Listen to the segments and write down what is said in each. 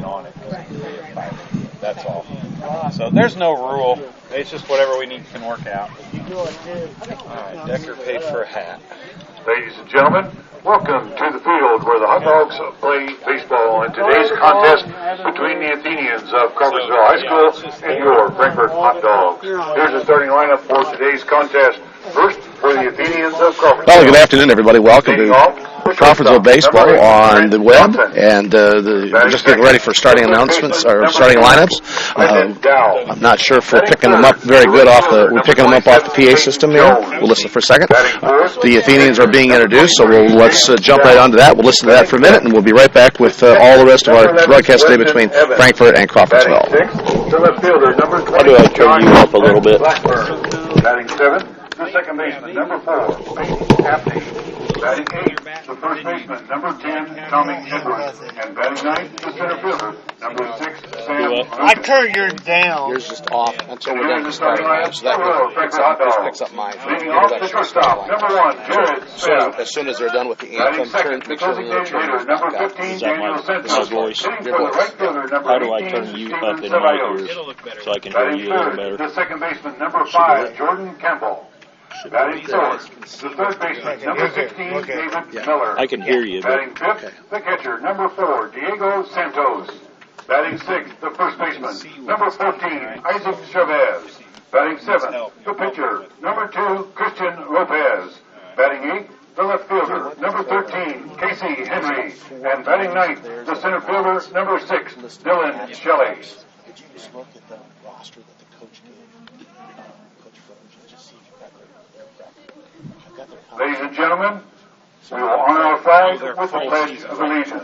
on it. That's all. So there's no rule. It's just whatever we need can work out. All right, Decker paid for a hat. Ladies and gentlemen, welcome to the field where the Hot Dogs play baseball in today's contest between the Athenians of Crawfordsville High School and your Frankfort Hot Dogs. Here's the starting lineup for today's contest. First, for the Athenians of Crawfordsville. Well, good afternoon, everybody. Welcome to Crawfordsville Baseball on the web, and we're just getting ready for starting announcements or starting lineups. I'm not sure if we're picking them up very good we're picking them up off the PA system here. We'll listen for a second. The Athenians are being introduced, so let's jump right onto that. We'll listen to that for a minute, and we'll be right back with all the rest of our broadcast today between Frankfort and Crawfordsville. How do I turn you up a little bit? Batting 7. The second baseman, number 4, Apney. Batting 8, the first baseman, number 10, Tommy Edwards. And batting 9, the center fielder, number 6, Sam. I turned yours down. Yours just off until we're done with starting lineup, so that picks up mine. Leading off the shortstop, number 1, Jared Sam. As soon as they're done with the anthem, make sure they turn yours back up. Is that my voice? How do I turn you up in my ears so I can hear you a little better? The second baseman, number 5, Jordan Campbell. Batting fourth, the third baseman, number 16, David Miller. I can hear you. Batting fifth, the catcher, number 4, Diego Santos. Batting sixth, the first baseman, number 14, Isaac Chavez. Batting seventh, the pitcher, number 2, Christian Lopez. Batting eighth, the left fielder, number 13, Casey Henry. And batting ninth, the center fielder, number 6, Dylan Shelley. Could you just look at the roster that the coach gave? Ladies and gentlemen, we will honor our flag with the Pledge of Allegiance.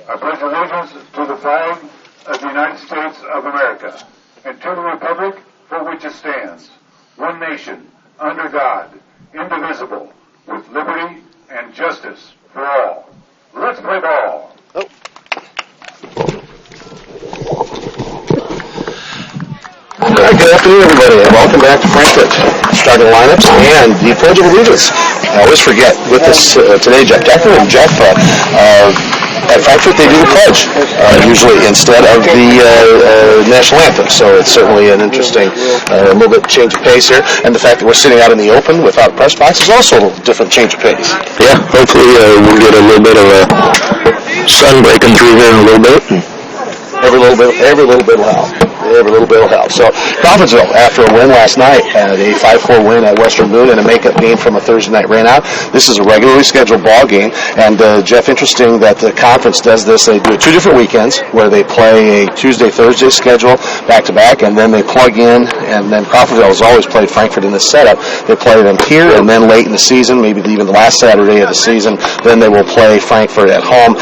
I pledge allegiance to the flag of the United States of America and to the republic for which it stands, one nation, under God, indivisible, with liberty and justice for all. Let's play ball. All right, good afternoon, everybody, and welcome back to Frankfort. Starting lineups and the Pledge of Allegiance. I always forget with us today, Jeff Decker and Jeff at Frankfort, they do the pledge, usually instead of the national anthem. So it's certainly an interesting, a little bit change of pace here. And the fact that we're sitting out in the open without a press box is also a different change of pace. Yeah, hopefully we'll get a little bit of a sun breaking through here in a little bit. Every little bit will help. Every little bit will help. So, Crawfordsville, after a win last night, had a 5-4 win at Western Boone and a makeup game from a Thursday night rainout. This is a regularly scheduled ball game. And, Jeff, interesting that the conference does this. They do it 2 different weekends where they play a Tuesday-Thursday schedule back-to-back, and then they plug in, and then Crawfordsville has always played Frankfort in this setup. They play them here, and then late in the season, maybe even the last Saturday of the season, then they will play Frankfort at home.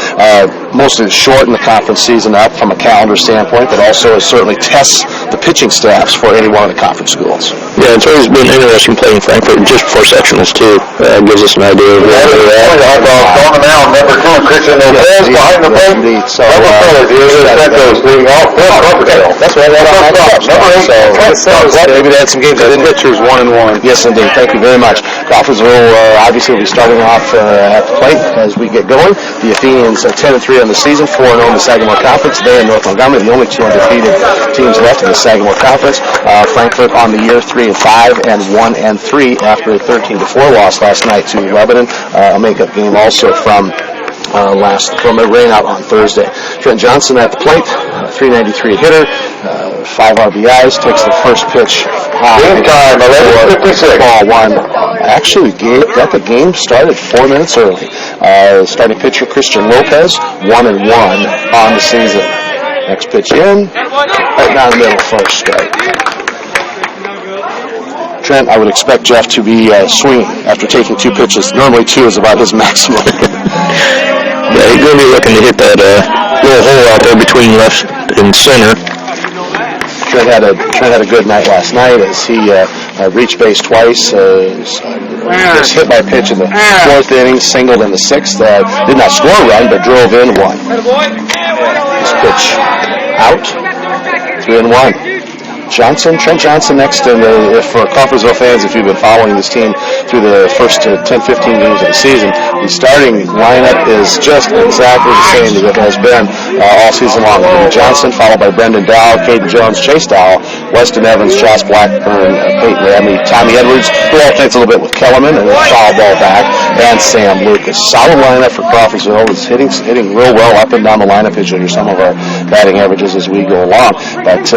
Mostly to shorten the conference season up from a calendar standpoint, but also it certainly tests the pitching staffs for any one of the conference schools. Yeah, it's always been interesting playing Frankfort just before sectionals, too. Gives us an idea of where they're at. On the mound, number 2, Christian Lopez, behind the plate. Indeed. So, that's right, maybe they had some games that didn't hit. 1-1. Yes, indeed. Thank you very much. Crawfordsville obviously will be starting off at the plate as we get going. The Athenians 10-3 on the season, 4-0 in the Sagamore Conference. They and North Montgomery, the only 2 undefeated teams left in the Sagamore Conference. Frankfort on the year 3-5 and 1-3 after a 13-4 loss last night to Lebanon. A makeup game also from a rainout on Thursday. Trent Johnson at the plate, 393 hitter, 5 RBIs, takes the first pitch. Game time, 11:56. Ball 1. Actually, got the game started 4 minutes early. Starting pitcher Christian Lopez, 1-1 on the season. Next pitch in, right down the middle, first strike. Trent, I would expect Jeff to be swinging after taking 2 pitches. Normally 2 is about his maximum. Yeah, he's going to be looking to hit that little hole out there between left and center. Trent had a good night last night as he reached base twice. Was hit by a pitch in the 4th inning, singled in the 6th. Did not score a run, but drove in 1. This pitch out, 3-1. Trent Johnson next, and for Crawfordsville fans, if you've been following this team through the first 10, 15 games of the season, the starting lineup is just exactly the same as it has been all season long. Johnson, followed by Brendan Dow, Caden Jones, Chase Dow, Weston Evans, Josh Blackburn, Peyton Ramey, Tommy Edwards, who alternates a little bit with Kellerman, and then foul ball back, and Sam Lucas. Solid lineup for Crawfordsville. It's hitting real well up and down the lineup. As you'll hear some of our batting averages as we go along. But,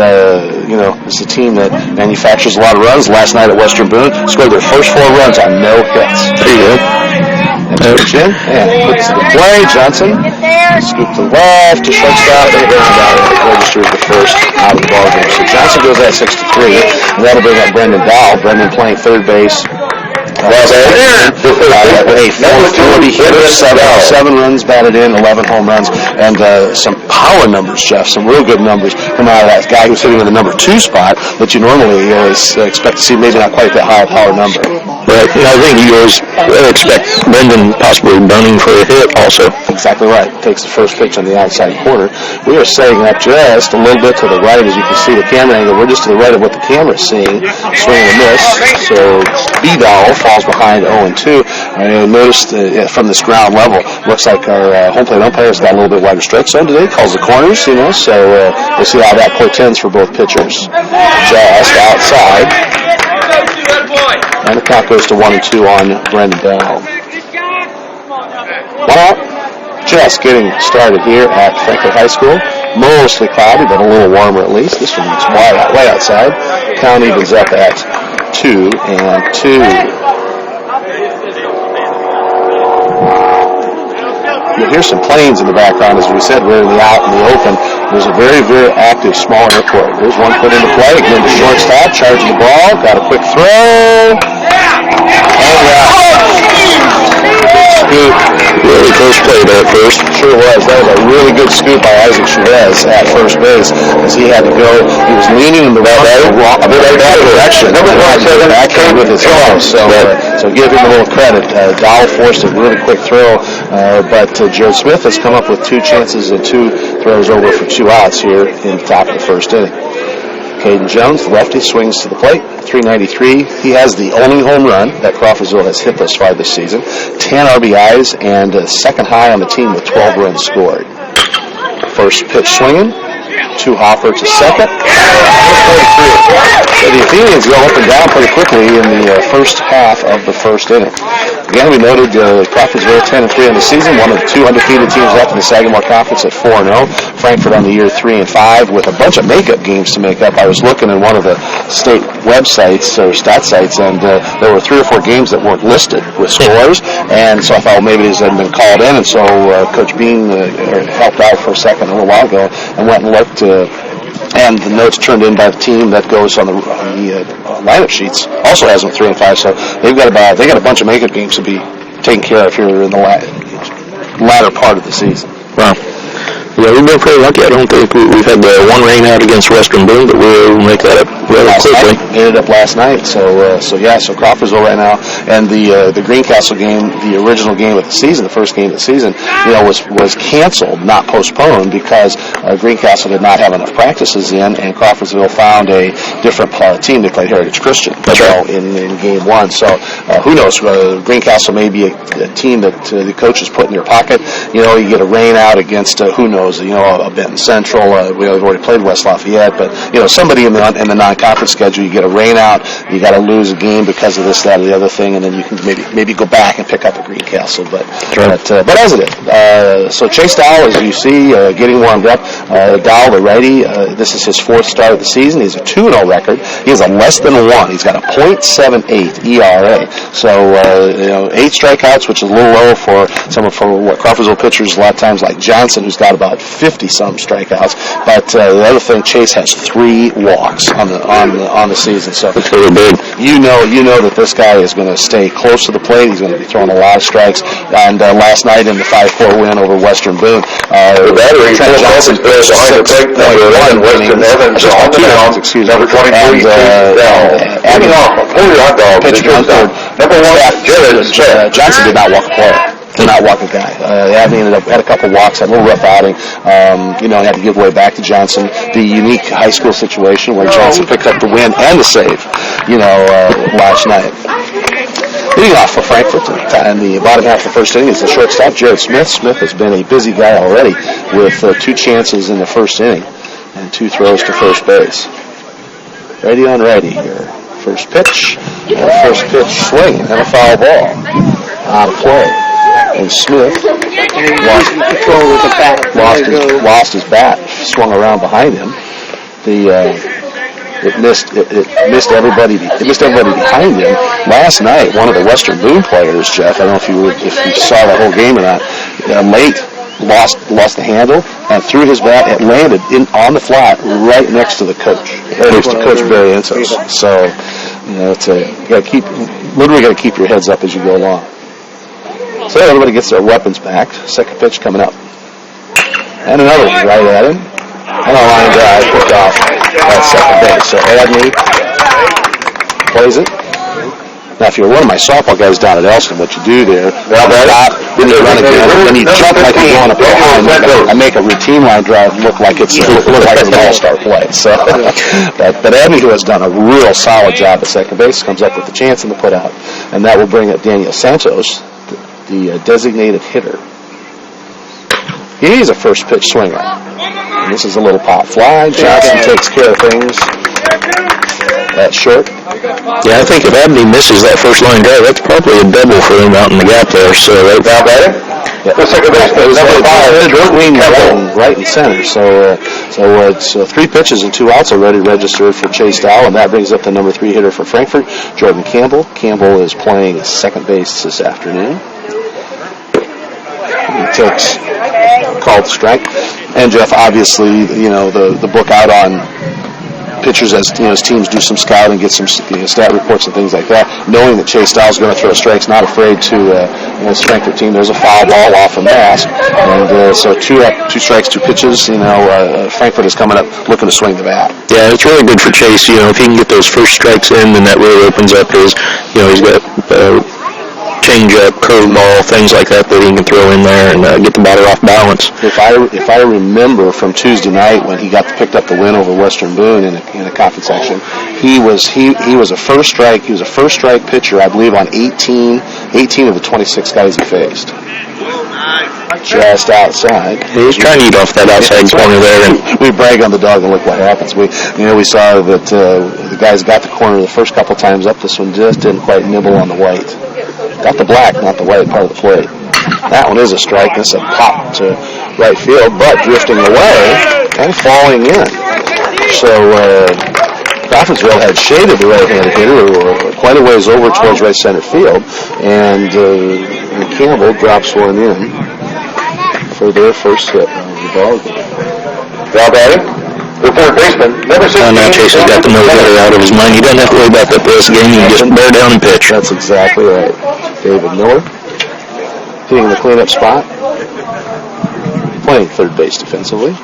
it's a team that manufactures a lot of runs. Last night at Western Boone, scored their first 4 runs on no hits. Pretty good. And puts the play. Johnson, scoop to the left, to shortstop, and registers the first out of the ball game. So Johnson goes at 6-3, and that'll bring up Brendan Dow. Brendan playing third base. A 440 hitter, 7 runs batted in, 11 home runs, and some power numbers, Jeff, some real good numbers come out of that guy who's hitting in the number 2 spot that you normally expect to see maybe not quite that high power number. Right, and I think you always expect Brendan possibly burning for a hit also. Exactly right. Takes the first pitch on the outside corner. We are setting up just a little bit to the right, as you can see the camera angle. We're just to the right of what the camera is seeing. Swing and a miss. So B-Dowell falls behind 0-2. I noticed from this ground level, looks like our home plate umpire's got a little bit wider stretch. So today calls the corners, so we'll see how that portends for both pitchers. Just outside. And the count goes to 1-2 on Brendan Dow. 1 out. Just getting started here at Frankfort High School. Mostly cloudy, but a little warmer at least. This one is way outside. Count evens up at 2-2. You'll hear some planes in the background. As we said, we're in the open. There's a very, very active small airport. There's one put into play. Again, the shortstop, charging the ball. Got a quick throw. Scoop. Really close play there at first. Sure was. That was a really good scoop by Isaac Chavez at first base, as he had to go. He was leaning in the wrong direction. Back with his arm. So give him a little credit. Dow forced a really quick throw, but Joe Smith has come up with 2 chances and 2 throws over for 2 outs here in the top of the first inning. Caden Jones, the lefty, swings to the plate, 393. He has the only home run that Crawfordsville has hit thus far this season, 10 RBIs, and second high on the team with 12 runs scored. First pitch swinging, 2 hopper to second. So the Athenians go up and down pretty quickly in the first half of the first inning. Again, we noted Crawfordsville 10-3 on the season, one of the 2 undefeated teams left in the Sagamore Conference at 4-0. Frankfort on the year 3-5 with a bunch of makeup games to make up. I was looking in one of the state websites or stat sites, and there were 3 or 4 games that weren't listed with scores, and so I thought maybe these hadn't been called in, and so Coach Bean helped out for a second a little while ago and went and looked. And the notes turned in by the team that goes on the lineup sheets also has them 3-5. So they got a bunch of makeup games to be taken care of here in the latter part of the season. Wow. Yeah, we've been pretty lucky. I don't think we've had the 1 rain out against Western Boone, but we were able to make that up rather quickly. Ended up last night. So Crawfordsville right now, and the Greencastle game, the original game of the season, the first game of the season, was canceled, not postponed, because Greencastle did not have enough practices in, and Crawfordsville found a different team. They played Heritage Christian in game 1. So who knows? Greencastle may be a team that the coaches put in their pocket. You get a rain out against who knows? A Benton Central. We've already played West Lafayette, but somebody in the non-conference schedule, you get a rain out, you got to lose a game because of this, that, or the other thing, and then you can maybe go back and pick up a Greencastle. But as it is, so Chase Dow, as you see, getting warmed up. Dow, the righty, this is his 4th start of the season. He's a 2-0 record. He has a less than 1. He's got a .78 ERA. So 8 strikeouts, which is a little low for what Crawfordsville pitchers a lot of times like Johnson, who's got about 50-some strikeouts. But the other thing, Chase has 3 walks on the season. So that's really big. You know that this guy is going to stay close to the plate. He's going to be throwing a lot of strikes. And last night in the 5-4 win over Western Boone, Trent Johnson pitched 6.1 Western Evans on the mound, number 23, Johnson did not walk a player. to not walk a guy. Abney ended up had a couple walks, had a little rough outing. Had to give way back to Johnson. The unique high school situation where Johnson picked up the win and the save, last night. Leading off for Frankfort in the bottom half of the first inning is the shortstop, Jared Smith. Smith has been a busy guy already with 2 chances in the first inning and 2 throws to first base. Righty on righty here. First pitch, and a first pitch swing and a foul ball out of play. And Smith lost his bat, swung around behind him. It missed everybody behind him. Last night, one of the Western Boone players, Jeff, I don't know if you saw that whole game or not, late lost the handle and threw his bat. It landed on the flat right next to the coach, right next to Coach Barrientos. So, you got to keep your heads up as you go along. So everybody gets their weapons back. Second pitch coming up, and another one right at him, and a line drive picked off at second base. So Abney plays it. Now, if you're one of my softball guys down at Elston, what you do there, stop, then you run again, then you jump like you're going up the line. I make a routine line drive look like it's an all-star play. So, but Abney, who has done a real solid job at second base, comes up with the chance in the put-out, and that will bring up Daniel Santos, the designated hitter. He's a first pitch swinger. And this is a little pop fly. Johnson takes care of things at short. Yeah, I think if Abney misses that first line drive, that's probably a double for him out in the gap there. So right now, better. The second baseman, right in center. So it's 3 pitches and 2 outs already registered for Chase Dow, and that brings up the number 3 hitter for Frankfort, Jordan Campbell. Campbell is playing second base this afternoon. He takes called strike. And Jeff, obviously, the book out on pitchers as teams do some scouting, get some stat reports and things like that, knowing that Chase Dow is going to throw strikes, not afraid to this Frankfort team. There's a foul ball off a mask, and so 2 strikes, 2 pitches. Frankfort is coming up looking to swing the bat. Yeah, it's really good for Chase. If he can get those first strikes in, then that really opens up his. He's got change-up, curveball, things like that he can throw in there and get the batter off balance. If I remember from Tuesday night when he picked up the win over Western Boone in a conference action, he was a first strike. He was a first strike pitcher, I believe, on 18 of the 26 guys he faced. Just outside. He's trying to eat off that outside corner there, and we brag on the dog and look what happens. We saw that the guys got the corner the first couple times up. This one just didn't quite nibble on the white. Got the black, not the white part of the plate. That one is a strike. That's a pop to right field, but drifting away and falling in. So Crawfordsville had shaded the right-handed hitter quite a ways over towards right center field, and Campbell drops one in for their first hit of the ball game. Now batting, the third baseman, number 16. Now Chase has got the no-hitter out of his mind. He doesn't have to worry about that this game. He can just bear down and pitch. That's exactly right. David Miller hitting the cleanup spot, playing third base defensively.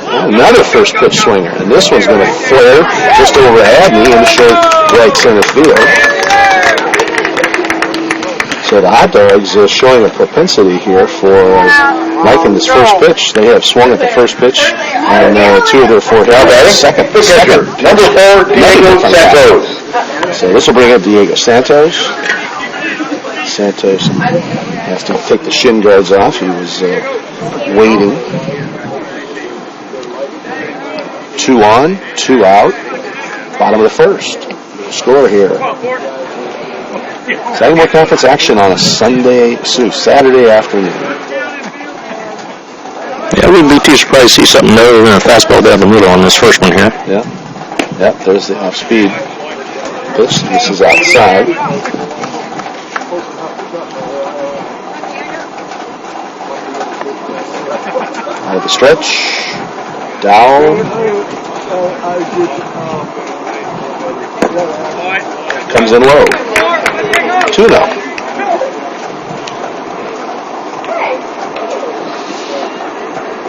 Another first pitch swinger, and this one's going to flare just over Abney into short right center field. So the Hot Dogs showing a propensity here for liking this first pitch. They have swung at the first pitch, and 2 of their 4 hits. Second. Number 4, Diego Santos. So this will bring up Diego Santos. Santos has to take the shin guards off. He was waiting. 2 on, 2 out. Bottom of the first. Score here. Sagamore Conference action on a Saturday afternoon. Yeah, I wouldn't be too surprised to see something other than a fastball down the middle on this first one here. Yeah. Yep, there's the off-speed pitch. This is outside. Out of the stretch. Down. Comes in low. 2-0.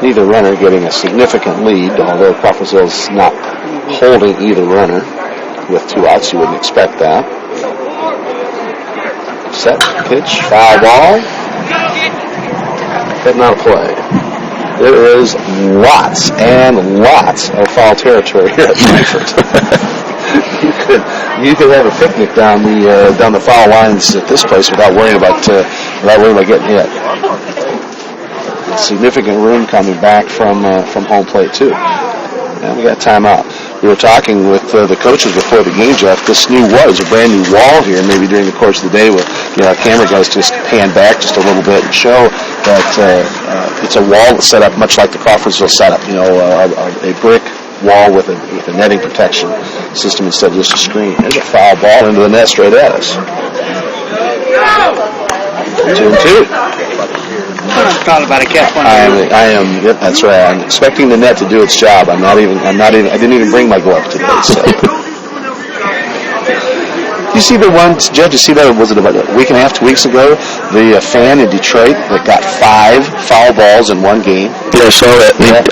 Neither runner getting a significant lead, although Crawfordsville's not holding either runner with 2 outs. You wouldn't expect that. Set, pitch, foul ball. Heading out of play. There is lots and lots of foul territory here at Frankfort. you could have a picnic down the foul lines at this place without worrying about getting hit. Significant room coming back from home plate too. And we got timeout. We were talking with the coaches before the game, Jeff. This was a brand new wall here. Maybe during the course of the day, with our camera guys just pan back just a little bit and show that it's a wall that's set up much like the Crawfordsville setup. A brick wall with a netting protection system instead of just a screen. There's a foul ball into the net straight at us. 2-2. I am. Yep, that's right. I'm expecting the net to do its job. I didn't even bring my glove today. So. You see the one, Judge? You see that? Was it about a week and a half, 2 weeks ago? The fan in Detroit that got 5 foul balls in one game. Yeah, I saw that. Yeah.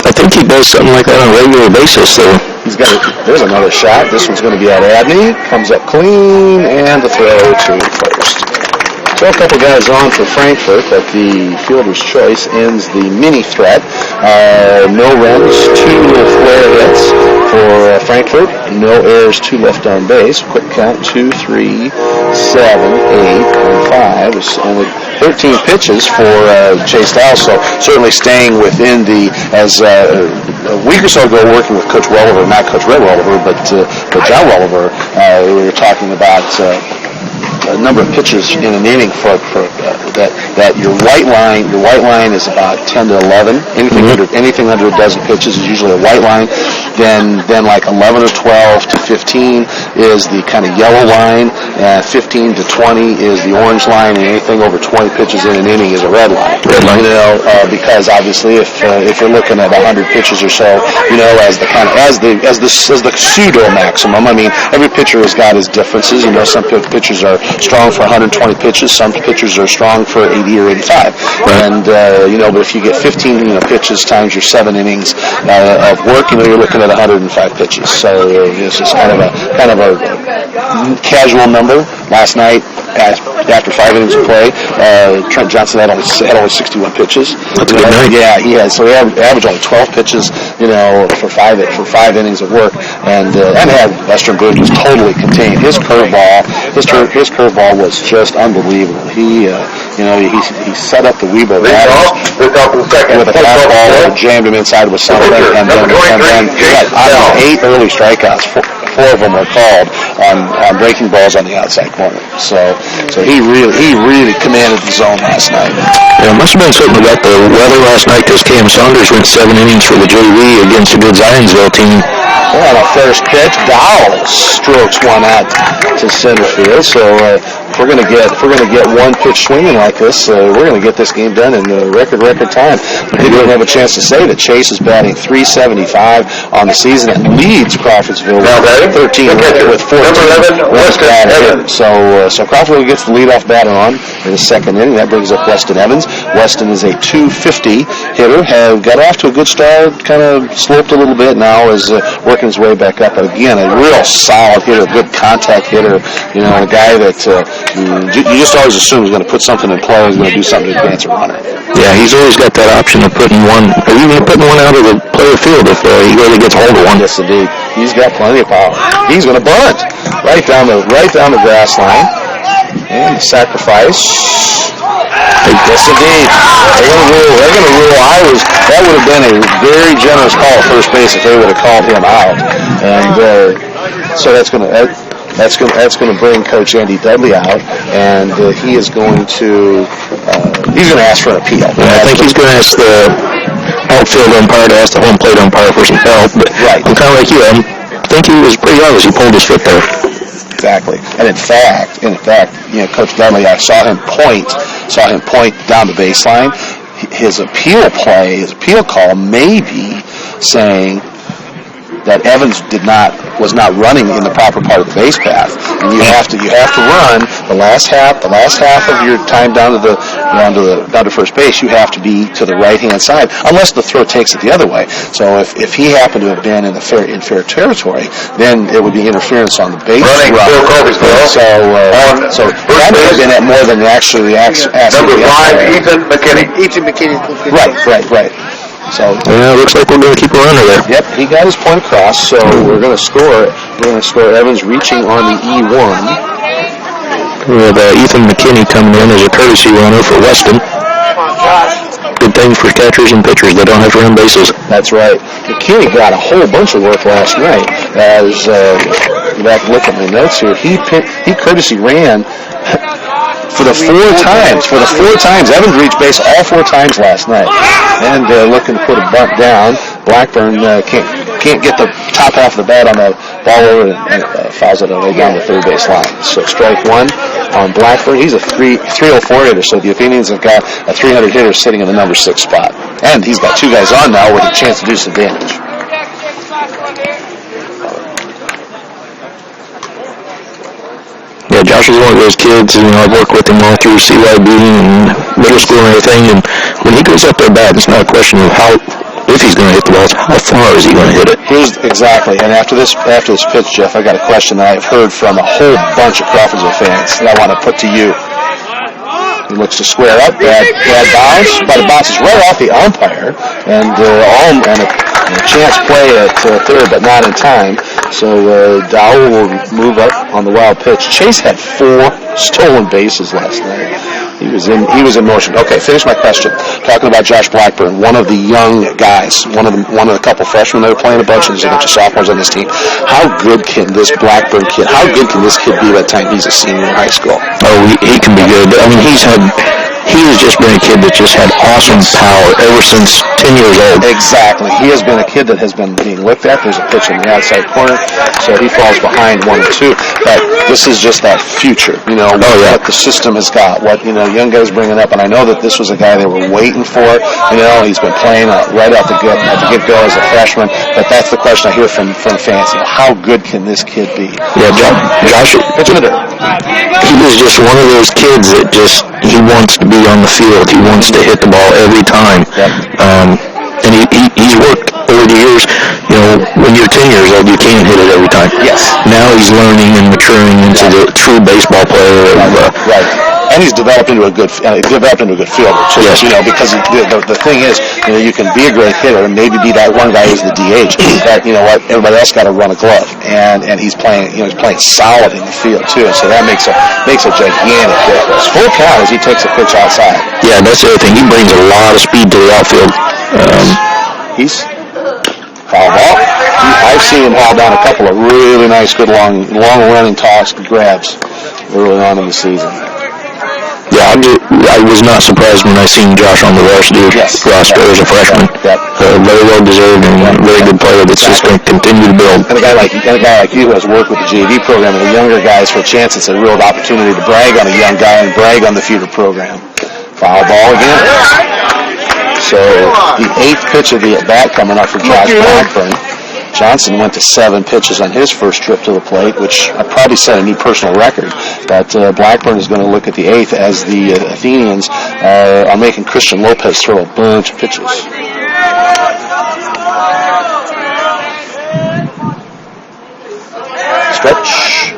I think he does something like that on a regular basis. So there's another shot. This one's going to be at Abney. Comes up clean, and the throw to first. So a couple guys on for Frankfort, but the fielder's choice ends the mini threat. No runs, 2 flare hits for Frankfort. No errors, 2 left on base. Quick count, 2, 3, 7, 8, and 5. It's only 13 pitches for Chase Dow, so certainly staying within as a week or so ago working with Coach Welliver, not Coach Red Welliver, but John Welliver, we were talking about a number of pitches in an inning for that your white line is about 10 to 11. Anything under a dozen pitches is usually a white line. Then like 11 or 12 to 15 is the kind of yellow line. 15 to 20 is the orange line, and anything over 20 pitches in an inning is a red line. Because obviously if you're looking at 100 pitches or so, as the pseudo maximum. I mean, every pitcher has got his differences. Some pitchers are strong for 120 pitches. Some pitchers are strong for 80 or 85. And but if you get 15 pitches times your 7 innings of work, you're looking at 105 pitches. So this is kind of a casual number. Last night, after 5 innings of play, Trent Johnson had only 61 pitches. That's a good night. Yeah, he had. So he averaged only 12 pitches, for 5 innings of work, and had Western Boone was totally contained. His curveball was just unbelievable. He set up the Weibo batters with a fastball, jammed him inside with something, and then he had 8 early strikeouts. 4 of them were called on breaking balls on the outside corner. So he really commanded the zone last night. Yeah, it must have been something about the weather last night, because Cam Saunders went 7 innings for the JV against a good Zionsville team. Well, on a first pitch, Dow strokes one out to center field. So if we're gonna get one pitch swinging like this, we're gonna get this game done in record time. But he didn't have a chance to say that Chase is batting .375 on the season and leads Crawfordsville 13 with 14. So Crawfordsville gets the leadoff batter on in the second inning. That brings up Weston Evans. Weston is a .250 hitter. Got off to a good start, kind of sloped a little bit. Now is working his way back up. But again, a real solid hitter, good contact hitter. A guy that you just always assume he's going to put something in play. He's going to do something to advance a runner. Yeah, he's always got that option of putting one, or even putting one out of the player field if he really gets hold of one. Yes, indeed. He's got plenty of power. He's going to bunt right down the grass line, and sacrifice. Yes, indeed. They're going to rule. That would have been a very generous call at first base if they would have called him out, and so that's going to bring Coach Andy Dudley out, and he is going to ask for an appeal. Yeah, I think he's going to ask the outfield umpire to ask the home plate umpire for some help. But right. I'm kind of like you. I think he was pretty obvious. He pulled his foot there. Exactly. And in fact, Coach Dudley, I saw him point down the baseline. His appeal call may be saying that Evans did not was not running in the proper part of the base path. And you have to run the last half of your time down to first base. You have to be to the right hand side, unless the throw takes it the other way. So if he happened to have been in fair territory, then it would be interference on the base running run. So that may have been at more than actually Number 5, Ethan McKinney. Right. So yeah, it looks like we're going to keep a runner there. Yep, he got his point across. So we're going to score. We're going to score Evans reaching on the E1. We have Ethan McKinney coming in as a courtesy runner for Weston. Good thing for catchers and pitchers. They don't have to run bases. That's right. McKinney got a whole bunch of work last night. As back look at my notes here, he courtesy ran for the four times. Evans reached base all 4 times last night. And looking to put a bunt down. Blackburn can't get the top half of the bat on the ball over and fouls it away down the third base line. So strike 1 on Blackburn. He's a 304 hitter, so the Athenians have got a 300 hitter sitting in the number 6 spot. And he's got 2 guys on now with a chance to do some damage. Yeah, Josh is one of those kids, I've worked with him all through CYB and middle school and everything, and when he goes up there bad, it's not a question of if he's going to hit the ball, how far is he going to hit it? Exactly, and after this pitch, Jeff, I got a question that I've heard from a whole bunch of Crawfordsville fans that I want to put to you. He looks to square up, bad bounce, but it bounces right off the umpire, and a chance play at third, but not in time. So Dowell will move up on the wild pitch. Chase had 4 stolen bases last night. He was in motion. Okay, finish my question. Talking about Josh Blackburn, one of the young guys, one of the couple freshmen that are playing a bunch, and there's a bunch of sophomores on this team. How good can this Blackburn kid? How good can this kid be by the time he's a senior in high school? Oh, he can be good. I mean, he has just been a kid that just had awesome power ever since 10 years old. Exactly. He has been a kid that has been being looked at. There's a pitch in the outside corner, so he falls behind 1 and 2. But this is just that future, what the system has got, what, young guys bringing up. And I know that this was a guy they were waiting for. He's been playing right at the get-go as a freshman. But that's the question I hear from fans. How good can this kid be? Yeah, Josh, he was just one of those kids that he wants to be on the field. He wants to hit the ball every time. Yep. And he's worked over the years. When you're 10 years old, you can't hit it every time. Yes. Now he's learning and maturing into the true baseball player. Right. And he's developed into a good fielder too. Yes. Because the thing is, you can be a great hitter and maybe be that one guy who's the DH. But everybody else got to run a glove, and he's playing solid in the field too. So that makes a gigantic difference. Full count as he takes a pitch outside. Yeah, that's the other thing. He brings a lot of speed to the outfield. He's foul ball. I've seen him haul down a couple of really nice, good long running toss grabs early on in the season. Yeah, I was not surprised when I seen Josh on the varsity roster as a freshman. Very well deserved and very good player that's just going to continue to build. And a guy like you who has worked with the JV program and the younger guys for a chance, it's a real opportunity to brag on a young guy and brag on the feeder program. Foul ball again. So the 8th pitch of the at-bat coming up for Josh Blackburn. Johnson went to 7 pitches on his first trip to the plate, which probably set a new personal record. But Blackburn is going to look at the 8th as the Athenians are making Christian Lopez throw a bunch of pitches. Stretch.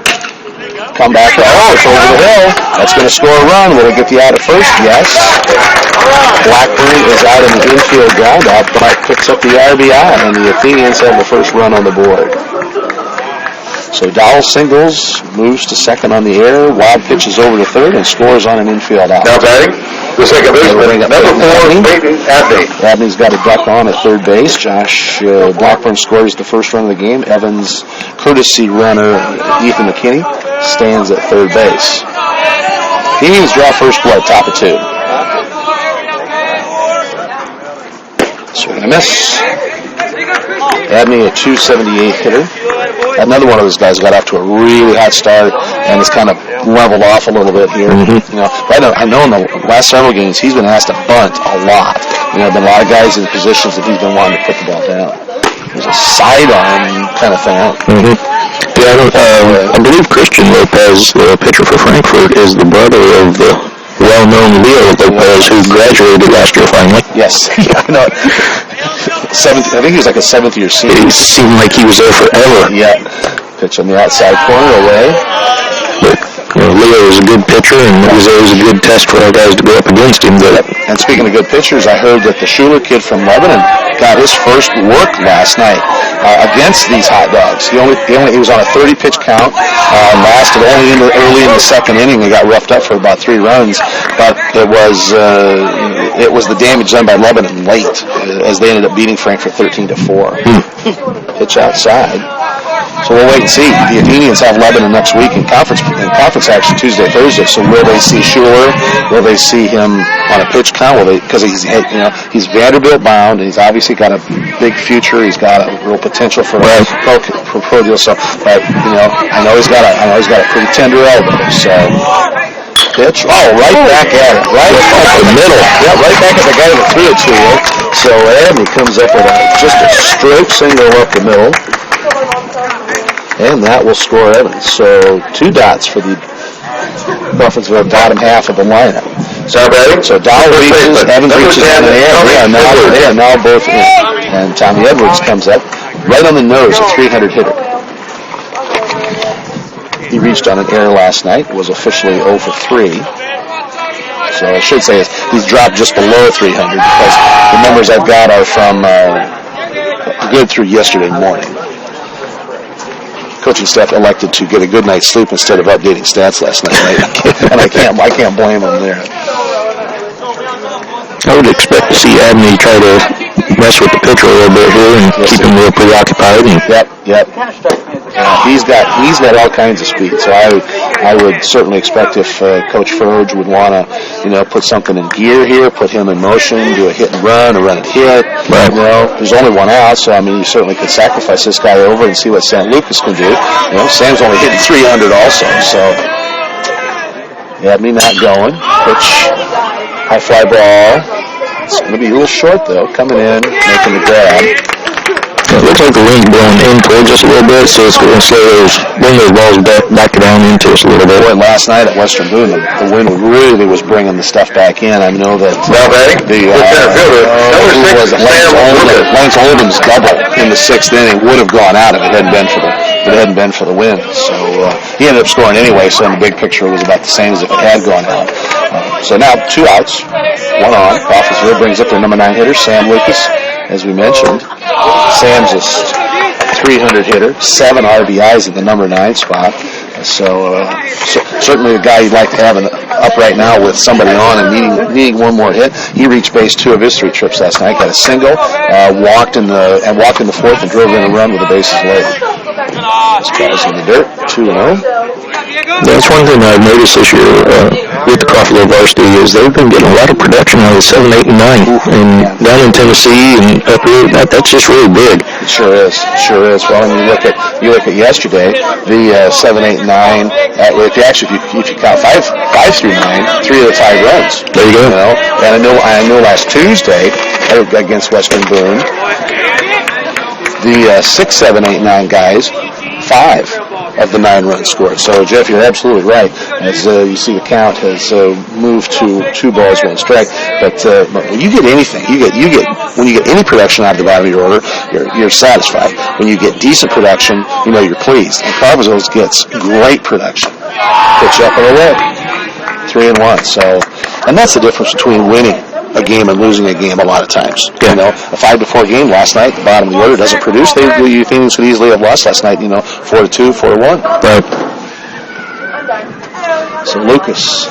Come back. Oh, it's over the hill. That's going to score a run. Will it get the out at first? Yes. Blackburn is out in the infield groundout, but picks up the RBI, and the Athenians have the first run on the board. So Dowell singles, moves to second on the air, wild pitches over to third, and scores on an infield out. Now batting, the second baseman, number 4, Abney. Abney's got a duck on at third base. Josh Blackburn scores the first run of the game. Evans' courtesy runner, Ethan McKinney, stands at third base. Athenians draw first blood, top of 2. Swing and a miss. Abney, a .278 hitter. Another one of those guys got off to a really hot start and has kind of leveled off a little bit here. I know in the last several games he's been asked to bunt a lot. There have been a lot of guys in positions that he's been wanting to put the ball down. There's a sidearm kind of thing. Yeah, I believe Christian Lopez, the pitcher for Frankfort, is the brother of the well-known Leo Lopez, who graduated last year finally. Yes, yeah, I know. I think he was like a seventh-year senior. It seemed like he was there forever. Yeah, pitch on the outside corner away. But Leo is a good pitcher, and it was always a good test for our guys to go up against him. But and speaking of good pitchers, I heard that the Schuler kid from Lebanon got his first work last night against these hot dogs. He was on a 30-pitch count, lasted only early in the second inning. They got roughed up for about 3 runs, but it was the damage done by Lebanon late, as they ended up beating Frankfort 13-4. Pitch outside. So we'll wait and see. The Athenians have Lebanon next week in conference action Tuesday, Thursday. So will they see Schuler? Will they see him on a pitch count? Because he's Vanderbilt bound, and he's obviously got a big future. He's got a real potential for pro deal. So, but I know he's got a pretty tender elbow. So pitch. Oh, right back at it. Right off the middle. Yeah, right back at the guy that threw it to you. So Abney comes up with just a straight single up the middle. And that will score Evans. So 2 dots for the Crawfordsville bottom half of the lineup. So Dahl reaches, Evans reaches in the air. They are now both in. And Tommy Edwards comes up right on the nose, a 300 hitter. He reached on an error last night, was officially 0 for 3. So I should say he's dropped just below 300 because the numbers I've got are from good through yesterday morning. Coaching staff elected to get a good night's sleep instead of updating stats last night, and I can't blame them there. I would expect to see Abney try to mess with the pitcher a little bit here and keep him real preoccupied. Yep. He's got all kinds of speed, so I would certainly expect if Coach Furge would want to, put something in gear here, put him in motion, do a hit and run, a run and hit. Right. There's only one out, so you certainly could sacrifice this guy over and see what St. Lucas can do. Sam's only hitting 300 also, so Abney not going. Pitch, high fly ball. It's going to be a little short though, coming in, making the grab. It looks like the wind's blowing in towards us a little bit, so it's going to bring those balls back down into us a little bit. Boy, last night at Western Boone, the wind really was bringing the stuff back in. I know that Lance Oldham's double in the 6th inning would have gone out if it hadn't been for the wind. So he ended up scoring anyway, so in the big picture it was about the same as if it had gone out. So now 2 outs, 1 on. Crawfordsville brings up their number 9 hitter, Sam Lucas, as we mentioned. Sam's a 300 hitter, 7 RBIs at the number 9 spot. So certainly a guy you'd like to have up right now with somebody on and needing one more hit. He reached base 2 of his 3 trips last night. Got a single, walked in the 4th and drove in a run with the bases loaded. This guy's in the dirt, 2-0. That's one thing I've noticed this year with the Crawfordsville Varsity is they've been getting a lot of production out of the 7, 8, and 9. And down in Tennessee and up here, that's just really big. It sure is. Well, and you look at yesterday, the 7, 8, and 9. If you count 5 through 9, 3 of the 5 runs. There you go. And I know last Tuesday against Western Boone, the 6, 7, 8, 9 guys, 5 of the 9 runs scored. So, Jeff, you're absolutely right. As you see, the count has moved to 2 balls, 1 strike. But when you get anything, when you get any production out of the bottom of your order, you're satisfied. When you get decent production, you're pleased. And Crawfordsville gets great production. Pitch up and away, 3-1. So, and that's the difference between winning a game and losing a game a lot of times. A 5-4 game last night, the bottom of the order doesn't produce. The Athenians could easily have lost last night, 4-2, 4-1. Right. So Lucas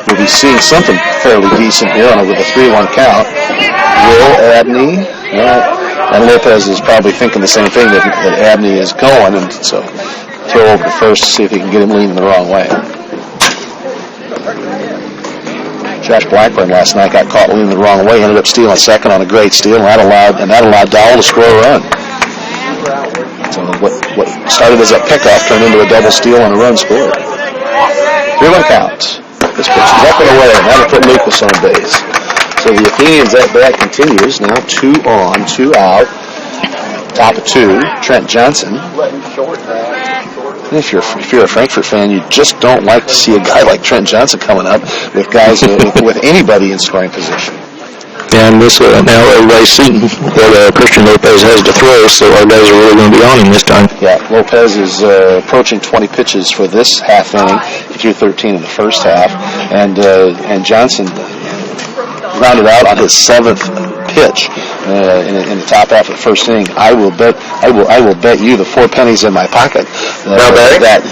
will be seeing something fairly decent here on with a 3-1 count. Will Abney, and Lopez is probably thinking the same thing, that Abney is going, and so throw over to first to see if he can get him leaning the wrong way. Josh Blackburn last night got caught leaning the wrong way, ended up stealing second on a great steal, and that allowed Dowell to score a run. So what started as a pickoff turned into a double steal and a run scored. 3-1 count. This pitch is up and away, and that'll put Lucas on base. So the Athenians at bat continues. Now 2 on, 2 out. Top of 2, Trent Johnson. If you're a Frankfort fan, you just don't like to see a guy like Trent Johnson coming up with guys with anybody in scoring position. And this now everybody's seeing what Christian Lopez has to throw, so our guys are really going to be on him this time. Yeah, Lopez is approaching 20 pitches for this half inning. He threw 13 in the first half, and Johnson rounded out on his 7th pitch in the top half of the first inning. I will bet you the 4 pennies in my pocket that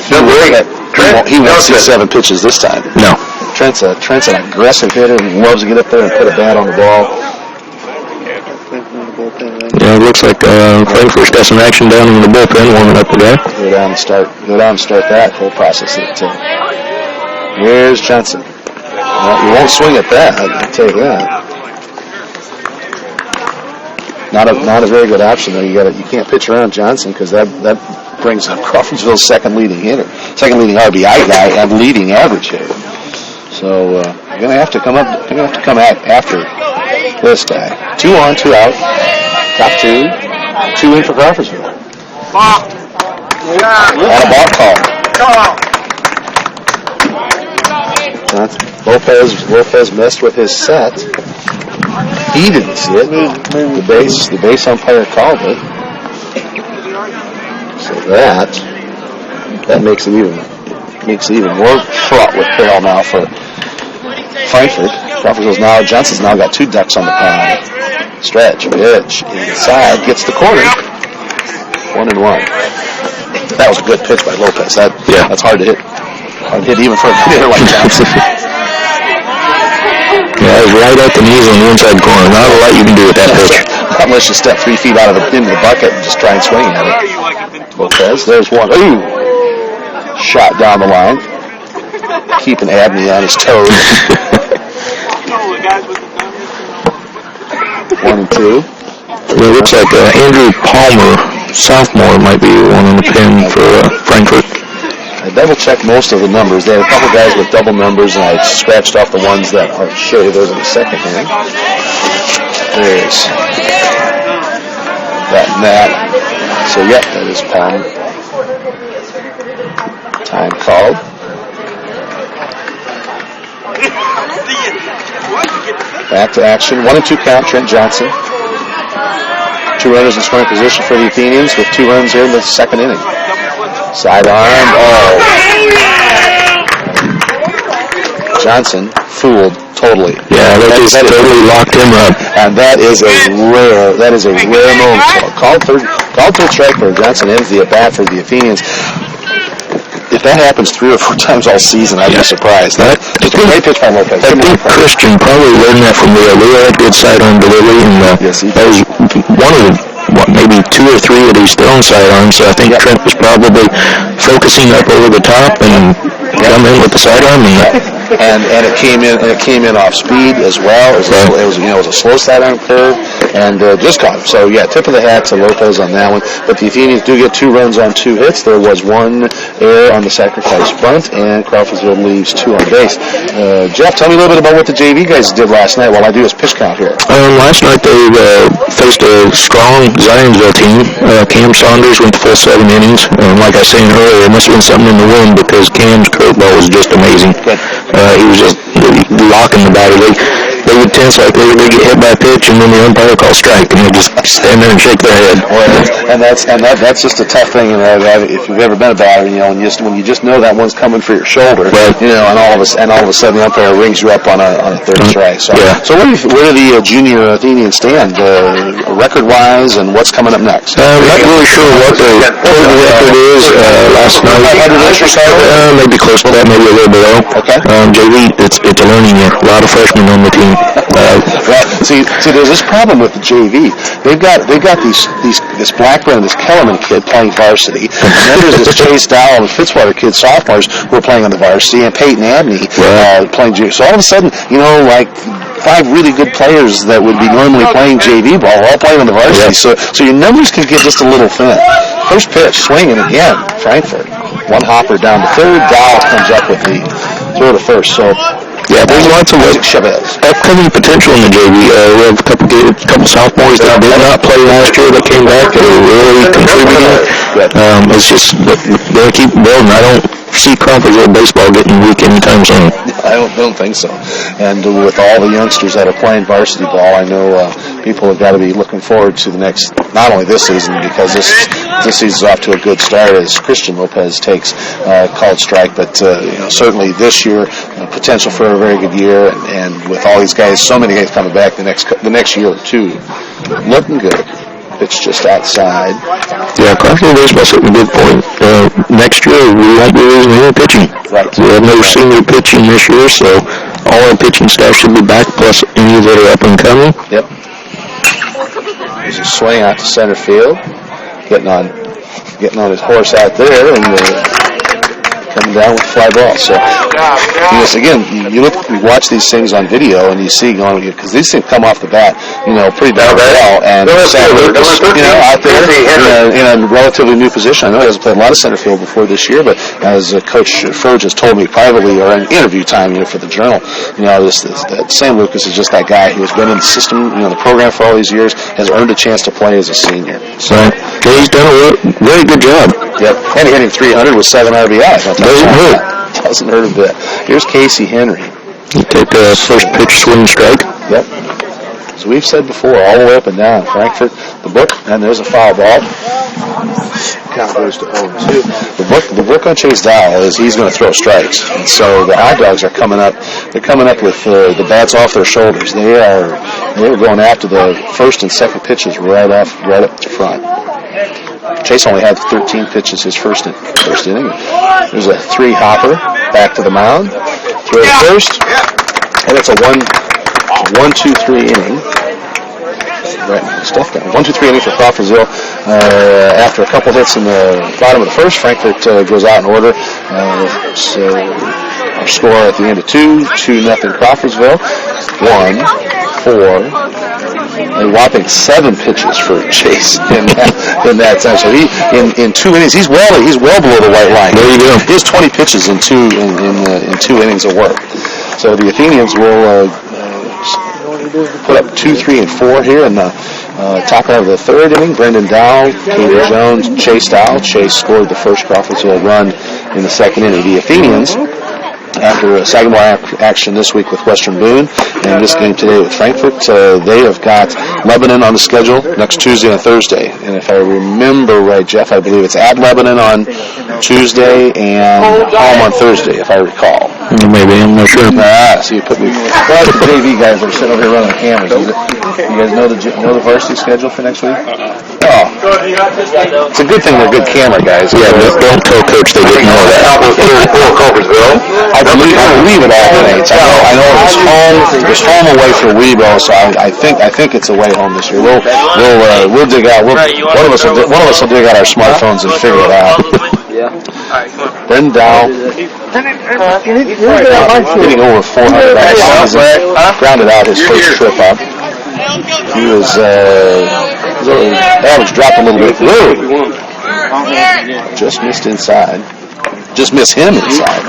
he won't see 7 pitches this time. No. Trent's an aggressive hitter and loves to get up there and put a bat on the ball. Yeah, it looks like Frankfort's got some action down in the bullpen warming up today. Go down and start that whole process. Where's Johnson? Well, you won't swing at that, I'll tell you that. Not a very good option though. You can't pitch around Johnson because that brings up Crawfordsville's second leading RBI guy and leading average hitter. So you're gonna have to come after this guy. 2 on, 2 out. Top 2 in for Crawfordsville. And a ball call. Lopez messed with his set. He didn't see it. The base umpire called it. So that makes it even more fraught with peril now for Frankfort. Johnson's now got 2 ducks on the pond. Stretch, pitch, inside, gets the corner. 1-1. That was a good pitch by Lopez. That's hard to hit. Hard to hit even for a hitter like Johnson. Yeah, it was right at the knees on the inside corner. Not a lot you can do with that pitch. Unless you step 3 feet into the bucket and just try and swing at it. Lopez, there's one. Ooh! Shot down the line. Keeping Abney on his toes. 1-2. It looks like Andrew Palmer, sophomore, might be one on the pin for Frankfort. I double-checked most of the numbers. They had a couple guys with double numbers, and I scratched off the ones that aren't sure. Those are the second inning. There's that. So, yep, that is Palmer. Time called. Back to action. 1-2 count, Trent Johnson. 2 runners in scoring position for the Athenians with 2 runs here in the second inning. Sidearm. Johnson fooled totally. Yeah, that just totally locked him up. And that is a rare moment. Called third strike for Johnson ends the at bat for the Athenians. If that happens 3 or 4 times all season, I'd be surprised. It's a great pitch by Lopez. I think Christian probably learned that from Leo. Leo had good sidearm delivery, and that was one of the maybe 2 or 3 of these thrown sidearms. So I think Trent was probably focusing up over the top and come in with the sidearm, and it came in off speed as well. It was a slow sidearm curve, and just caught him. So tip of the hat to Lopez on that one. But the Athenians do get 2 runs on 2 hits. There was 1 error on the sacrifice bunt, and Crawfordsville leaves 2 on base. Jeff, tell me a little bit about what the JV guys did last night while I do this pitch count here. Last night they faced a strong Zionsville team. Cam Saunders went the full 7 innings. Like I was saying earlier, there must have been something in the wind because Cam's curveball was just amazing. He was just locking the batter. They would tense like they get hit by a pitch, and then the umpire calls strike, and they just stand there and shake their head. And that's just a tough thing. If you've ever been a batter, when you just know that one's coming for your shoulder, and all of a sudden the umpire rings you up on a third strike. So where do the junior Athenians stand record-wise, and what's coming up next? I'm not really sure what the record is. Last night, maybe close to that, maybe a little below. Okay. JV, it's a learning year. A lot of freshmen on the team. See, there's this problem with the JV. They've got this Blackburn and this Kellerman kid playing varsity, and then there's this Chase Dowell and Fitzwater kid sophomores who are playing on the varsity, and Peyton Abney playing JV. So all of a sudden, like 5 really good players that would be normally playing JV ball are all playing on the varsity. So your numbers can get just a little thin. First pitch, swinging again, Frankfort. 1 hopper down to third. Dowell comes up with the throw to first. So there's lots of upcoming potential in the JV. We have a couple sophomores that did not play last year that came back that are really contributing. Good. It's just they'll keep building. I don't see Crawfordsville baseball getting weak anytime soon. I don't think so. And with all the youngsters that are playing varsity ball, I know people have got to be looking forward to the next, not only this season, because this season's off to a good start as Christian Lopez takes college strike, but certainly this year, potential for a very good year, and with all these guys, so many guys coming back the next year or two, looking good. It's just outside. Yeah, Crawfordsville baseball's at a good point. Next year, we won't be losing any pitching. Right. We have no senior pitching this year, so all our pitching staff should be back, plus any that are up and coming. Yep. There's a swing out to center field. Getting on his horse out there, and coming down with a fly ball. So, yes, again, you watch these things on video, and you see because these things come off the bat, pretty darn well. And Sam Lucas, out there in a relatively new position. I know he hasn't played a lot of center field before this year, but as Coach Furge has told me privately or in interview time, for the Journal, that Sam Lucas is just that guy who has been in the system, the program for all these years, has earned a chance to play as a senior. So he's done a very good job. Yep, and he hit him 300 with 7 RBIs. Doesn't hurt a bit. Here's Casey Henry. He took the first pitch, swing, strike. Yep. As we've said before, all the way up and down. Frankfort, the book, and there's a foul ball. Count goes to 0-2. The book on Chase Dowell is he's going to throw strikes, and so the Hot Dogs are coming up. They're coming up with the bats off their shoulders. They are going after the first and second pitches right up to front. Chase only had 13 pitches his first inning. There's a 3-hopper back to the mound. Throw to first, and it's a 1-2-3 inning. Right, stuff down. 1-2-3 inning for Crawfordsville. After a couple hits in the bottom of the first, Frankfort goes out in order. So our score at the end of 2-0 Crawfordsville. 4, a whopping 7 pitches for Chase in that time. So he in 2 innings, he's well below the white line. There you go. He has 20 pitches in 2 innings of work. So the Athenians will put up 2, 3, and 4 here in the top half of the third inning. Brendan Dowell, Caden Jones, Chase Dowell. Chase scored the first Crawfordsville run in the second inning. The Athenians, after a Sagamore action this week with Western Boone and this game today with Frankfort, they have got Lebanon on the schedule next Tuesday and Thursday. And if I remember right, Jeff, I believe it's at Lebanon on Tuesday and home on Thursday, if I recall. Maybe, I'm not sure. So you put me. Well, the JV guys that are sitting over here running the cameras. You guys know the varsity schedule for next week? Oh, it's a good thing they're good camera guys. Yeah, don't tell Coach they didn't know that. I believe it alternates. I know it was home away for Webo, so I think it's away home this year. We'll dig out. One of us will dig out our smartphones and figure it out. Yeah. All right, come on. Brendan Dowell hitting over 400 last season. Grounded out his first trip up. He was average dropped a little bit. Whoa! Just missed inside. Just missed him inside.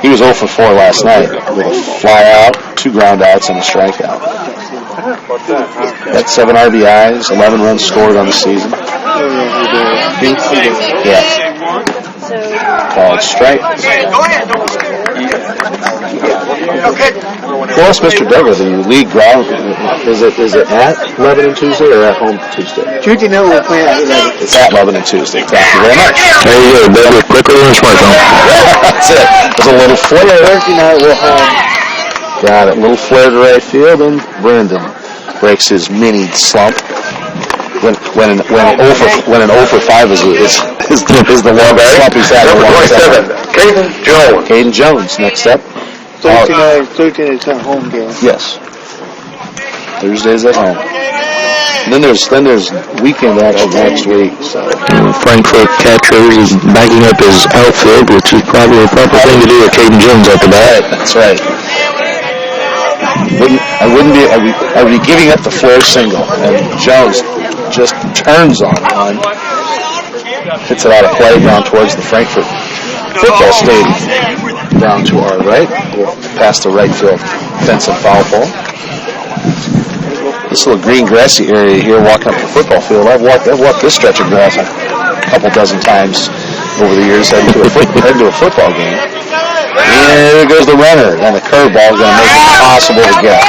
He was 0 for 4 last night with a fly out, 2 ground outs, and a strikeout. That's 7 RBIs, 11 runs scored on the season. Yeah. Called strike. Plus, Mr. Duggar, the league ground, is it at Lebanon Tuesday or at home Tuesday? Tuesday night we'll play at 11. It's at Lebanon Tuesday. Thank you very much. There you go, better, quicker than a smartphone. That's it. There's a little flare. Thursday night we're home. Got it. Little flare to right field, and Brendan breaks his mini slump. When an 0 for 5 is the one slump he's had. Number 27, Caden Jones next up. Thursday night's at home game. Yes. Thursday's at home. And then there's weekend action next week. So Frankfort catcher is backing up his outfield, which is probably a proper thing to do with Caden Jones at the bat. That's right. I would be giving up the flare single, and Jones just turns on hits it out of play down towards the Frankfort football stadium, down to our right, past the right field fence and foul pole. This little green grassy area here, walking up the football field, I've walked this stretch of grass couple dozen times over the years heading to a football game. And there goes the runner, and the curveball is going to make it impossible to get.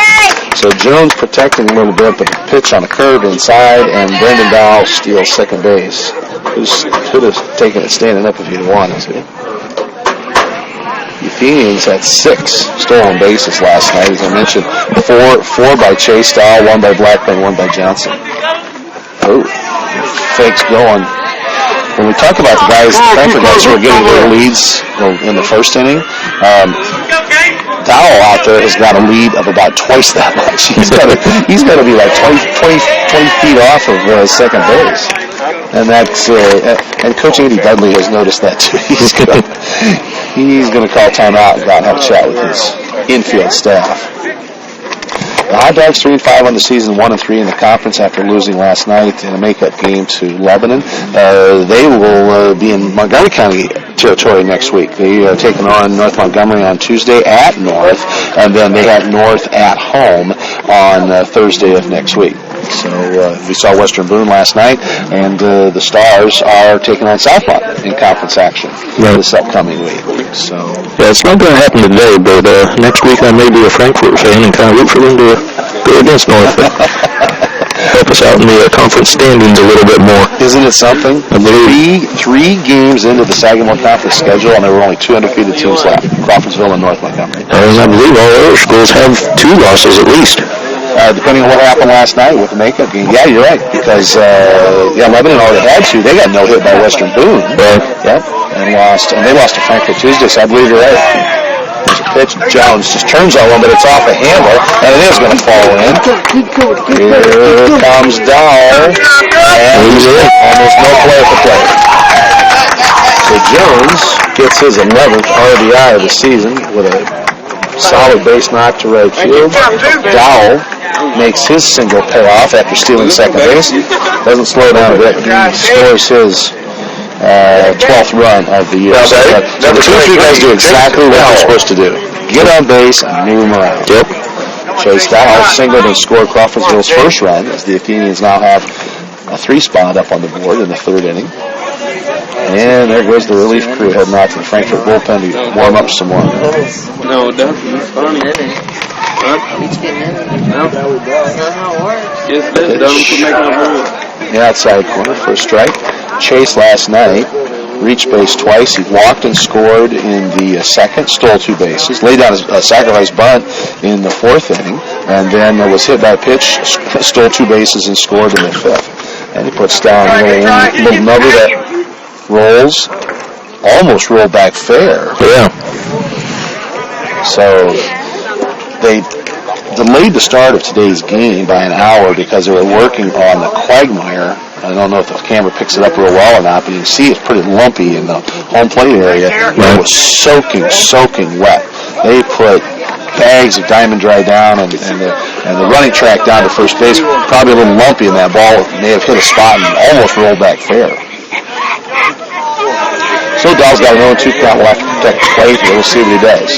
So Jones protecting a little bit, but the pitch on the curve inside, and Brendan Dowell steals second base. Could have taken it standing up if he'd wanted to. The Athenians had 6 stolen bases last night, as I mentioned. 4 by Chase Dowell, 1 by Blackburn, 1 by Johnson. Oh, fakes going. When we talk about the guys, the Frankfort guys who are getting their leads in the first inning, Dowell out there has got a lead of about twice that much. He's got to be like 20 feet off of second base. And that's and Coach Andy Dudley has noticed that too. He's going to call timeout and go out and have a chat with his infield staff. The Hot Dogs 3-5 on the season, 1-3 in the conference after losing last night in a makeup game to Lebanon. They will be in Montgomery County territory next week. They are taking on North Montgomery on Tuesday at North, and then they have North at home on Thursday of next week. So we saw Western Boone last night, and the Stars are taking on Southmont in conference action this upcoming week. So yeah, it's not going to happen today, but next week I may be a Frankfort fan and kind of root for them to go against North. Help us out in the conference standings a little bit more. Isn't it something? Three games into the Sagamore Conference schedule, and there were only 2 undefeated teams left: Crawfordsville and North Montgomery. And I believe all other schools have 2 losses at least. Depending on what happened last night with the makeup game. Yeah, you're right, because Lebanon already had 2. They got no hit by Western Boone. Yep, and lost. And they lost to Frankfort Tuesday, so I believe you're right. There's a pitch. Jones just turns on one, but it's off the handle, and it is going to fall in. Here comes Dowell, and almost no play for play. So Jones gets his 11th RBI of the season with a solid base knock to right field. Dowell makes his single payoff after stealing second base. Doesn't slow down a bit. He scores his 12th run of the year. So the 2 of you guys do exactly what you're supposed to do. Get on base and move them around. Yep. Chase Dowell singled and scored Crawfordsville's first run, as the Athenians now have a 3 spot up on the board in the 3rd inning. And there goes the relief crew heading out to the Frankfort bullpen to warm up some more. No, it's funny. He's getting in it. No. That's not how it works. Yes, it is. Don't make it a The outside corner for a strike. Chase last night reached base twice. He walked and scored in the 2nd, stole 2 bases, laid down a sacrifice bunt in the 4th inning, and then was hit by a pitch, stole 2 bases, and scored in the 5th. And he puts down a little number that rolls, almost rolled back fair. Yeah. So they delayed the start of today's game by an hour because they were working on the quagmire. I don't know if the camera picks it up real well or not, but you can see it's pretty lumpy in the home plate area. It was soaking wet. They put bags of Diamond Dry down and the running track down to first base, probably a little lumpy, and that ball may have hit a spot and almost rolled back fair. So Dowell's got an 0-2 count. We'll have to protect the plate. We'll see what he does.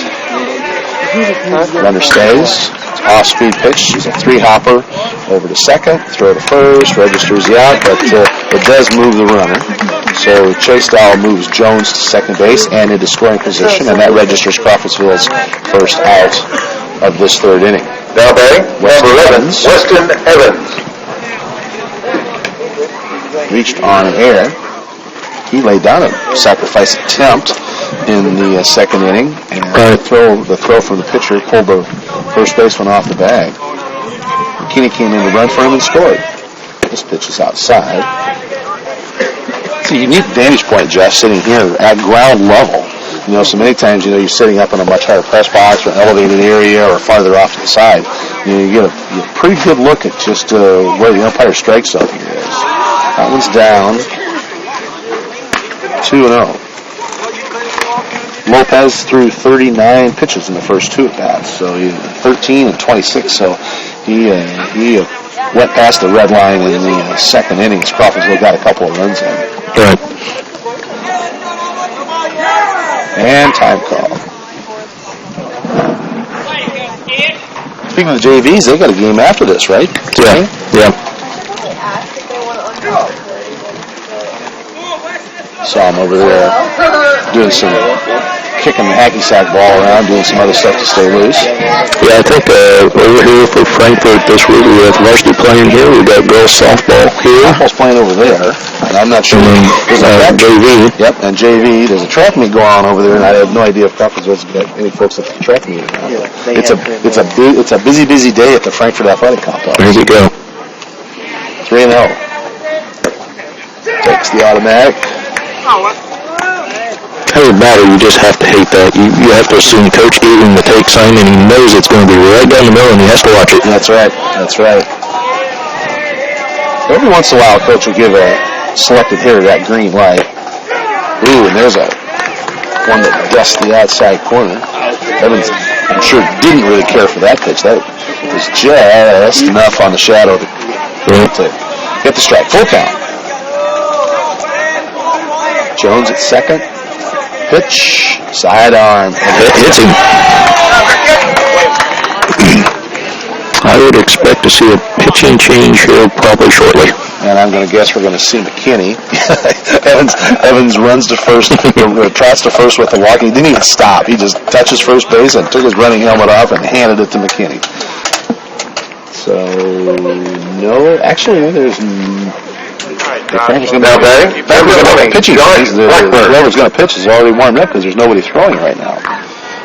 Runner stays. Off-speed pitch. It's a 3-hopper over to second. Throw to first. Registers the out, but it does move the runner. So Chase Dowell moves Jones to second base and into scoring position, and that registers Crawfordsville's first out of this 3rd inning. Now batting, number 11, Weston Evans. Reached on an air. He laid down a sacrifice attempt in the 2nd inning, and the throw from the pitcher pulled the first baseman off the bag. McKinney came in to run for him and scored. This pitch is outside. It's a unique vantage point, Jeff, sitting here at ground level. You know, so many times, you're sitting up in a much higher press box or an elevated area or farther off to the side. You get a pretty good look at just where the umpire strike zone here is. That one's down. 2-0. Lopez threw 39 pitches in the first 2 at-bats, so he 13 and 26, so he went past the red line in the 2nd inning. Crawfordsville got a couple of runs in. Right. And time call. Speaking of the JVs, they got a game after this, right? Yeah. Saw him over there doing some kicking the hacky sack ball around, doing some other stuff to stay loose. Yeah, I think over here for Frankfort this week we have Varsity playing here. We've got girls softball here. Softball's playing over there, and I'm not sure. There's JV. Yep, and JV. There's a track meet going on over there, and I have no idea if Crawfordsville's got any folks at the track meet. It's a busy day at the Frankfort Athletic Complex. There you go. 3-0. Takes the automatic. As a batter, you just have to hate that. You have to assume Coach gave him the take sign, and he knows it's going to be right down the middle, and he has to watch it. That's right. Every once in a while, Coach will give a selected hitter that green light. Ooh, and there's one that dusts the outside corner. Evans, I'm sure, didn't really care for that pitch. That was just enough on the shadow to get the strike. Full count. Jones at second. Pitch, sidearm, and it hits him. I would expect to see a pitching change here probably shortly. And I'm going to guess we're going to see McKinney. Evans runs to first, trots to first with the walk. He didn't even stop. He just touches first base and took his running helmet off and handed it to McKinney. So, no, actually, there's... Frankfort's going to be pitching. Whoever's going to pitch is already warmed up because there's nobody throwing right now.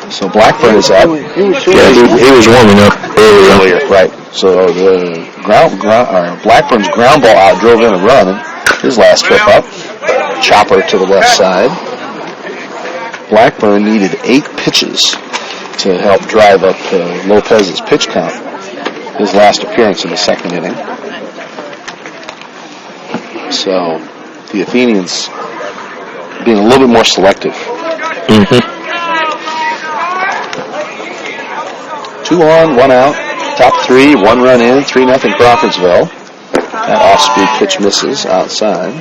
So Blackburn is up. He was warming up earlier. Right. So the Blackburn's ground ball out drove in a run. His last trip up. Chopper to the left side. Blackburn needed 8 pitches to help drive up Lopez's pitch count. His last appearance in the second inning. So the Athenians being a little bit more selective. 2 on, 1 out. Top 3, 1 run in, 3-0 Crawfordsville. That off-speed pitch misses outside.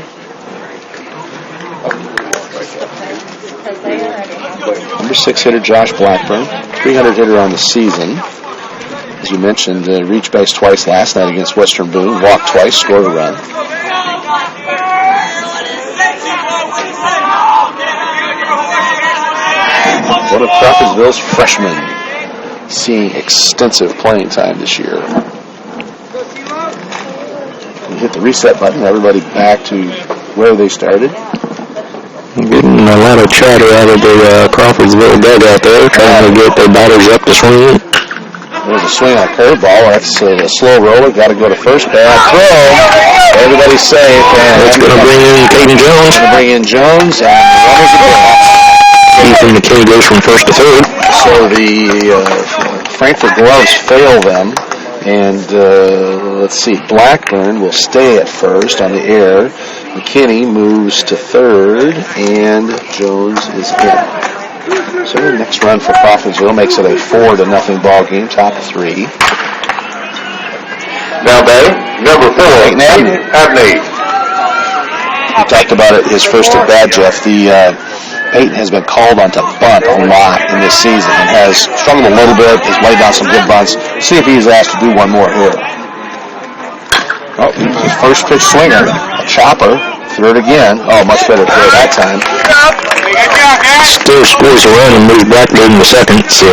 Number 6 hitter Josh Blackburn, 300 hitter on the season. As you mentioned, reached base twice last night against Western Boone, walked twice, scored a run. One of Crawfordsville's freshmen seeing extensive playing time this year. We hit the reset button, everybody back to where they started. Getting a lot of chatter out of the Crawfordsville dugout there, trying to get their batters up to swing. There's a swing on a curveball. That's a slow roller. Got to go to first. Bad throw. Everybody's safe. And it's going to bring in Caden Jones. Going to bring in Jones, and the runners are gone. Ethan McKinney goes from first to third. So the Frankfort gloves fail them. And let's see, Blackburn will stay at first on the air. McKinney moves to third, and Jones is in. So the next run for Crawfordsville makes it a 4-0 ball game, top 3. Now batting, number 4, Abney. We talked about it, his first at bat, Jeff. Peyton has been called on to bunt a lot in this season and has struggled a little bit, has laid down some good bunts. See if he's asked to do one more here. Oh, his first pitch swinger, a chopper, third again. Oh, much better throw that time. Still scores around and moves Blackburn in the second. So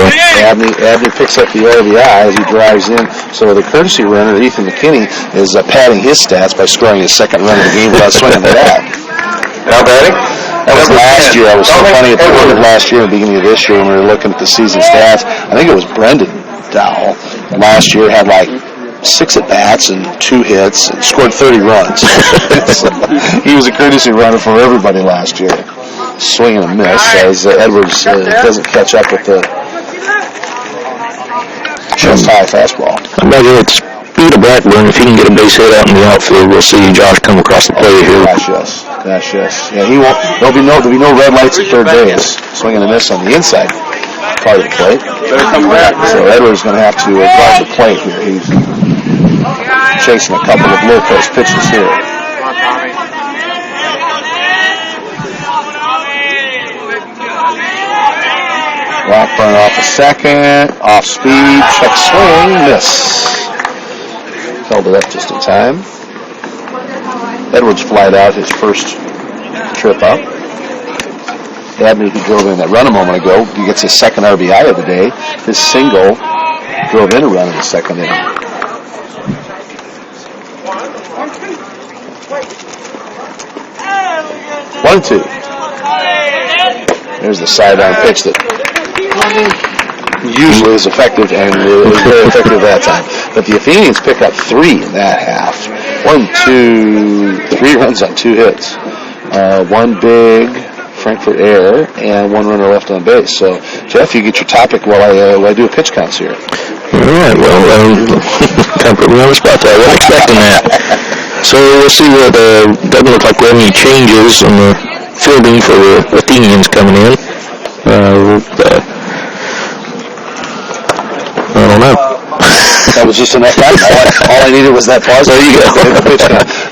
Abney picks up the RBI as he drives in. So the courtesy runner, Ethan McKinney, is padding his stats by scoring his second run of the game without swinging the bat. Now batting. That was last year. I was so funny at the end of last year and the beginning of this year when we were looking at the season stats. I think it was Brendan Dowell last year had like 6 at-bats and 2 hits and scored 30 runs. So he was a courtesy runner for everybody last year. Swing and a miss as Edwards doesn't catch up with the chest-high fastball. I imagine it's speed of Blackburn. If he can get a base hit out in the outfield, we'll see Josh come across the plate here. Gosh, yes. Yeah, he won't. There'll be no red lights at third base. Swing and a miss on the inside part of the plate. So Edwards is going to have to drive the plate here. He's chasing a couple of low-pace pitches here. Blackburn off a second, off speed, check swing, miss. Held it up just in time. Edwards flied out his first trip up. Abner, who drove in that run a moment ago, he gets his second RBI of the day. His single drove in a run in the second inning. 1-2. There's the sidearm pitch that usually is effective, and it was very effective that time. But the Athenians pick up 3 in that half. 3 runs on 2 hits. One big Frankfort error and 1 runner left on base. So, Jeff, you get your topic while I do a pitch counts here. All right, well, kind of put me on the spot there. I wasn't expecting that. So we'll see what, doesn't look like we have any changes in the fielding for the Athenians coming in. I don't know. That was just enough time. All I needed was that pause. There you go.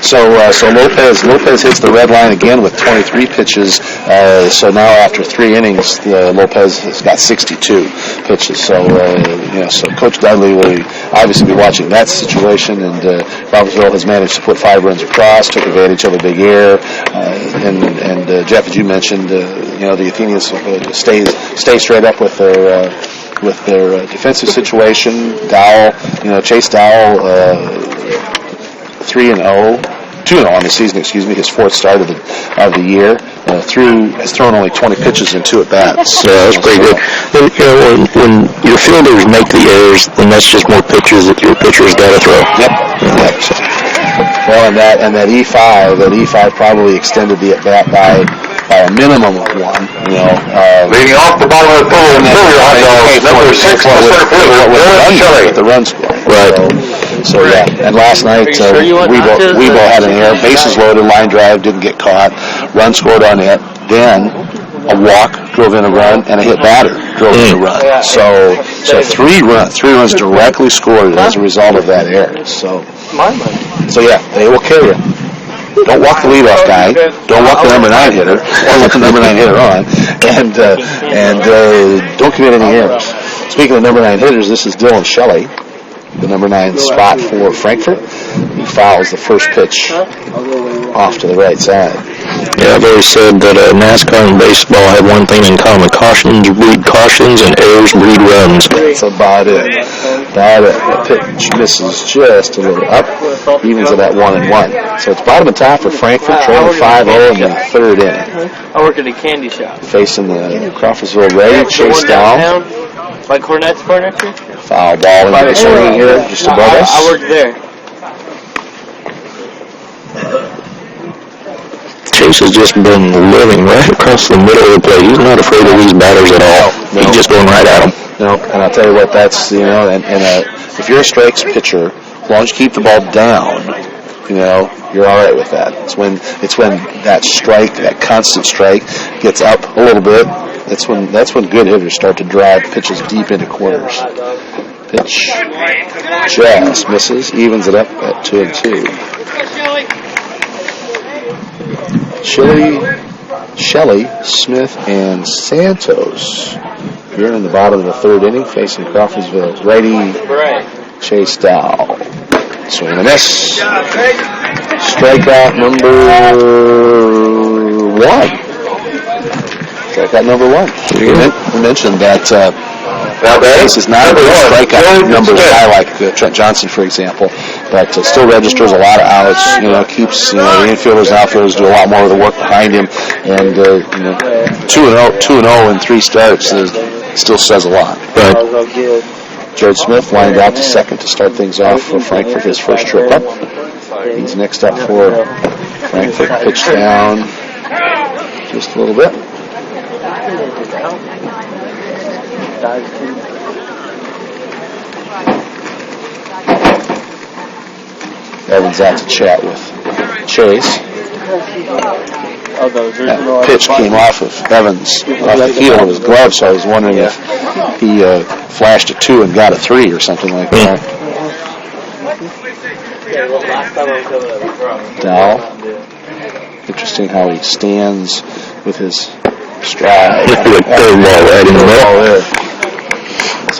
So Lopez hits the red line again with 23 pitches. So now after 3 innings, Lopez has got 62 pitches. So so Coach Dudley will obviously be watching that situation. And Crawfordsville has managed to put 5 runs across, took advantage of a big error. And Jeff, as you mentioned, the Athenians stay straight up with their defensive situation. Dowell, Chase Dowell, 2-0 on the season, his 4th start of the year. Has thrown only 20 pitches in 2 at-bats. So that's pretty good. And, when your fielders make the errors, then that's just more pitches that your pitcher's got to throw. Yep. Well, and that E5 probably extended the at-bat by a minimum of 1. Leading off the bottom of the pool, number 6 with the run score. Right. So yeah, and last night Weebo had an error, bases loaded, line drive, didn't get caught, run scored on it, then a walk drove in a run, and a hit batter drove in a run. So 3 runs directly scored as a result of that error. So yeah, they will kill you. Don't walk the leadoff guy. Don't walk the number 9 hitter, or let the number 9 hitter on, and don't commit any errors. Speaking of number 9 hitters, this is Dylan Shelley, the number 9 spot for Frankfort. He fouls the first pitch off to the right side. Yeah, I've always said that NASCAR and baseball have one thing in common: cautions breed cautions, and errors breed runs. That's about it. The pitch misses just a little up, evens it at 1-1. So it's bottom and top for Frankfort, trailing 5-0 in the 3rd inning. I work at a candy shop. Facing the Crawfordsville Ray, Chase Down. Like Cornette's Furniture? Foul ball in the swing here, just above us. I worked there. Chase has just been living right across the middle of the plate. He's not afraid of these batters at all. No. He's just going right at them. And I'll tell you what, that's, if you're a strikes pitcher, as long as you keep the ball down, you're all right with that. It's when that strike, that constant strike, gets up a little bit. That's when good hitters start to drive pitches deep into corners. Pitch just misses, evens it up at 2-2. Shelley, Smith, and Santos here in the bottom of the 3rd inning, facing Crawfordsville righty Chase Dow. Swing and a miss. Strikeout number 1. Strikeout number 1. We mentioned that Chase is not a strikeout numbers guy like Trent Johnson, for example, but still registers a lot of outs. Keeps the infielders and outfielders do a lot more of the work behind him, and 2-0 in 3 starts still says a lot. But Jared Smith lined out to second to start things off for Frankfort, his first trip up. He's next up for Frankfort. Pitch down just a little bit. Evans out to chat with Chase. That pitch came off of Evans, off the heel of his glove, so I was wondering if he flashed a 2 and got a 3 or something like that. Dow. Interesting how he stands with his stride. Right in the middle.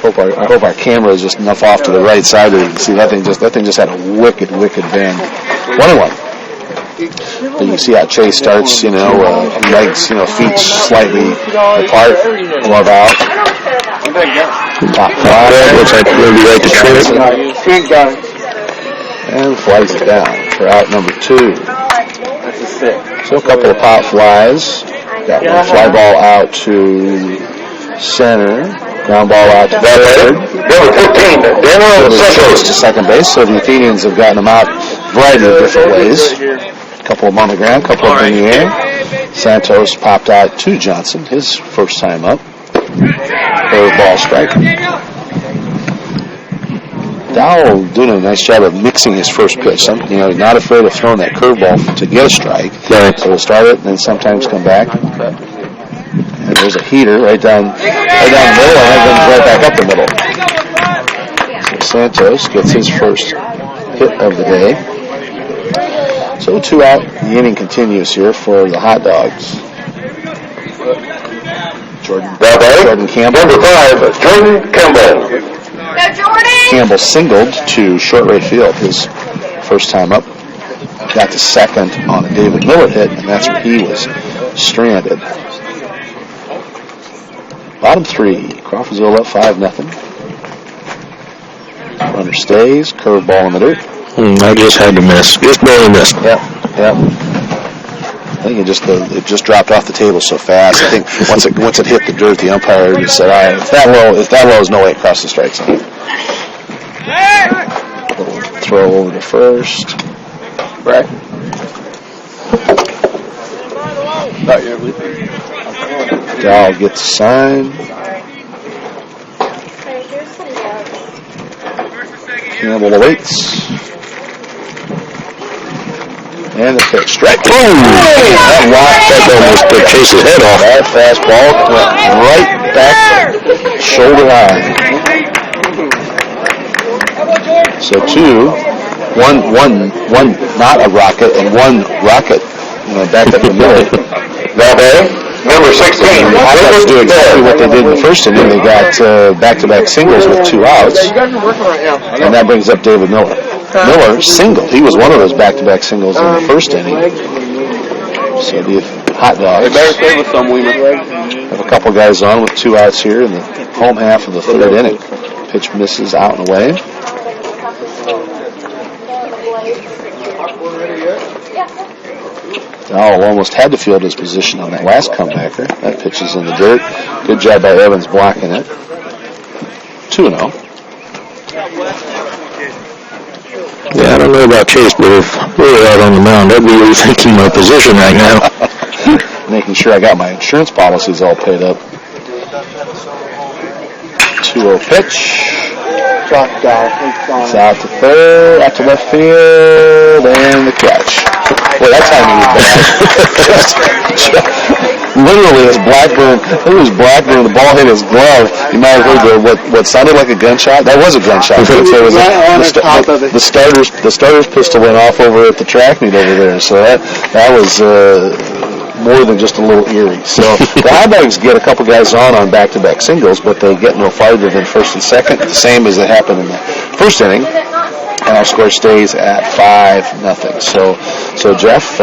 I hope our camera is just enough off to the right side to see that thing just had a wicked bend. 1-1. But you can see how Chase starts, legs, feet slightly apart, glove out. Top fly. Looks like we're going to be right to trip. And flags it down for out number 2. That's a 6. So a couple of pop flies. Got one fly ball out to center. Ground ball out to third. Number 15, Daniel Santos to second base. So the Athenians have gotten them out a variety of different ways. A couple of them on the ground, a couple of them in the air. Santos popped out to Johnson, his first time up. Curveball strike. Dowell doing a nice job of mixing his first pitch. Not afraid of throwing that curveball to get a strike. Right. So he'll start it and then sometimes come back. And there's a heater right down the middle, and then comes right back up the middle. So Santos gets his first hit of the day. So 2 out. The inning continues here for the Hot Dogs. Jordan Campbell. Number 5, Jordan Campbell. Campbell singled to short right field his first time up. Got to second on a David Miller hit, and that's where he was stranded. Bottom 3, Crawfordsville up 5-0. Runner stays, curveball in the dirt. I just had to miss. Just barely missed. Yep. I think it just dropped off the table so fast. I think once it hit the dirt, the umpire just said, "All right, if that low is no way across the strike zone." Little throw over to first. Right. Dowell gets a sign. Campbell awaits. And the pitch. Strike. Boom! That almost took Chase's head off. That fastball went right back shoulder high. So 1 not a rocket, and 1 rocket back up the middle. Number 16. The Hot Dogs do exactly what they did in the first inning. They got back-to-back singles with 2 outs. And that brings up David Miller. Miller singled. He was one of those back-to-back singles in the first inning. So the Hot Dogs have a couple guys on with 2 outs here in the home half of the 3rd inning. Pitch misses out and away. Dowell almost had to field his position on that last comebacker. That pitch is in the dirt. Good job by Evans blocking it. 2-0. Yeah, I don't know about Chase, but if we were out on the mound, I'd be rethinking my position right now. Making sure I got my insurance policies all paid up. 2-0 pitch. It's out to third, out to left field, and the catch. Boy, that timing was bad. Literally, as Blackburn, the ball hit his glove. You might have heard what sounded like a gunshot. That was a gunshot. There was the starter's pistol went off over at the track meet over there. So that was more than just a little eerie. So the Hot Dogs get a couple guys on back-to-back singles, but they get no farther than first and second, the same as it happened in the first inning. And our score stays at 5-0. So Jeff,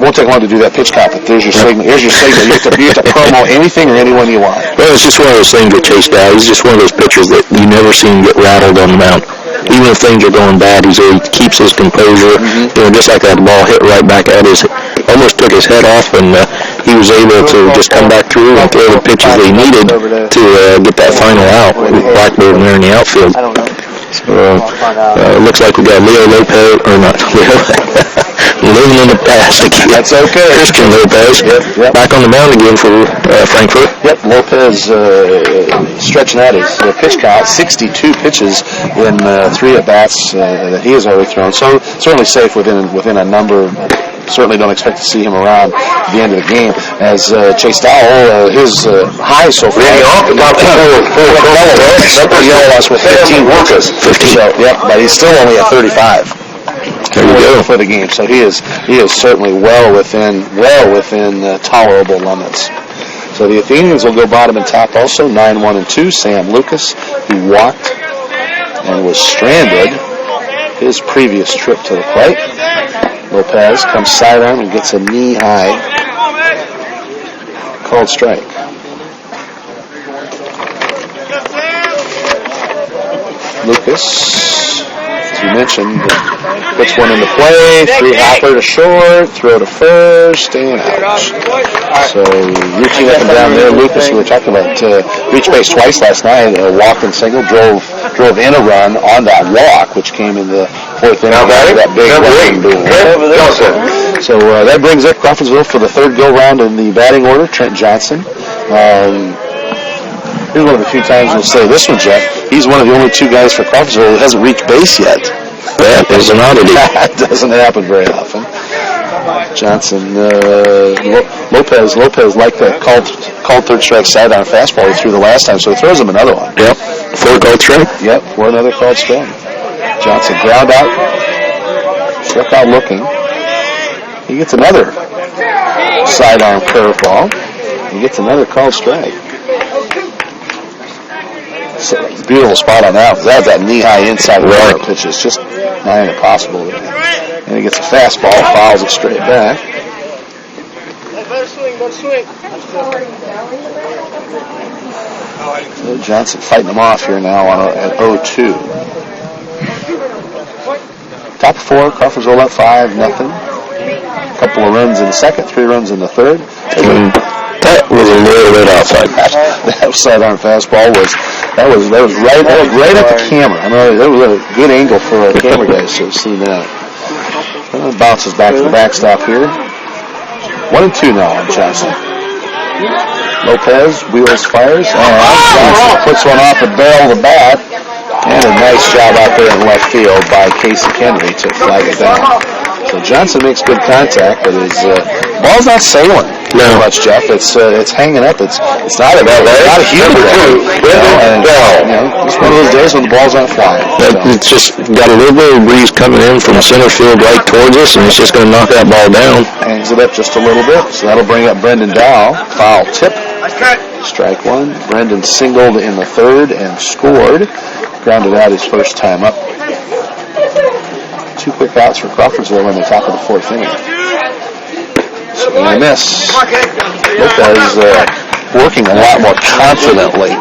won't take long to do that pitch count, but there's your segment. Here's your segment. You have to promo anything or anyone you want. Well, it's just one of those things with Chase Dow. He's just one of those pitchers that you never see him get rattled on the mound. Even if things are going bad, he keeps his composure. Just like that ball hit right back at almost took his head off, and he was able to just come back through and throw the pitches that he needed to get that final out with Blackburn there in the outfield. So, it looks like we got Living in the past again. That's okay. Christian Lopez. Yep. Back on the mound again for Frankfort. Yep, Lopez stretching out his pitch count, 62 pitches in 3 at-bats that he has already thrown. So certainly safe within a number. Certainly don't expect to see him around at the end of the game. As Chase Dowell, his high so far. With 15 workers. 15. So, but he's still only at 35. There you go for the game. So he is certainly well within tolerable limits. So the Athenians will go bottom and top also, 9-1-2. Sam Lucas, who walked and was stranded his previous trip to the plate. Lopez comes sidearm and gets a knee high. Called strike. Lucas, as you mentioned, puts one into play, 3-hopper to short, throw to first, and out. So routine up and down there. Lucas, who we were talking about, reached base twice last night, walked and single, drove in a run on that walk, which came in the fourth inning. That big running duel. So that brings up Crawfordsville for the third go-round in the batting order. Trent Johnson. Here's one of the few times we'll say this one, Jeff. He's one of the only two guys for Crawfordsville who hasn't reached base yet. That is an oddity. That doesn't happen very often. Johnson, Lopez liked that called third strike sidearm fastball he threw the last time, so he throws him another one. Yep, 4 called strike. Yep, for another called strike. Johnson ground out, struck out looking. He gets another sidearm curveball. He gets another called strike. So, beautiful spot on that. That knee-high inside the right pitch is just nigh impossible. And he gets a fastball, fouls it straight back. So Johnson fighting him off here now at 0-2. Top of 4, Crawfordsville up 5-0. A couple of runs in the second, 3 runs in the third. That was a little bit outside. That sidearm fastball was right at the camera. I mean, that was a good angle for a camera guys to have seen that. Bounces back to the backstop here. 1-2 now on Johnson. Lopez wheels, fires. Johnson puts one off the barrel of the bat. And a nice job out there in left field by Casey Henry to flag it down. So Johnson makes good contact, but his ball's not sailing very much, Jeff. It's hanging up. It's not a huge ball. It's one of those days when the ball's not flying. It's just got a little bit of breeze coming in from center field right towards us, and it's just going to knock that ball down. Hangs it up just a little bit, so that'll bring up Brendan Dow. Foul tip. Strike one. Brendan singled in the third and scored. Grounded out his first time up. 2 quick outs for Crawfordsville in the top of the 4th inning. Swing and a miss. Lopez working a lot more confidently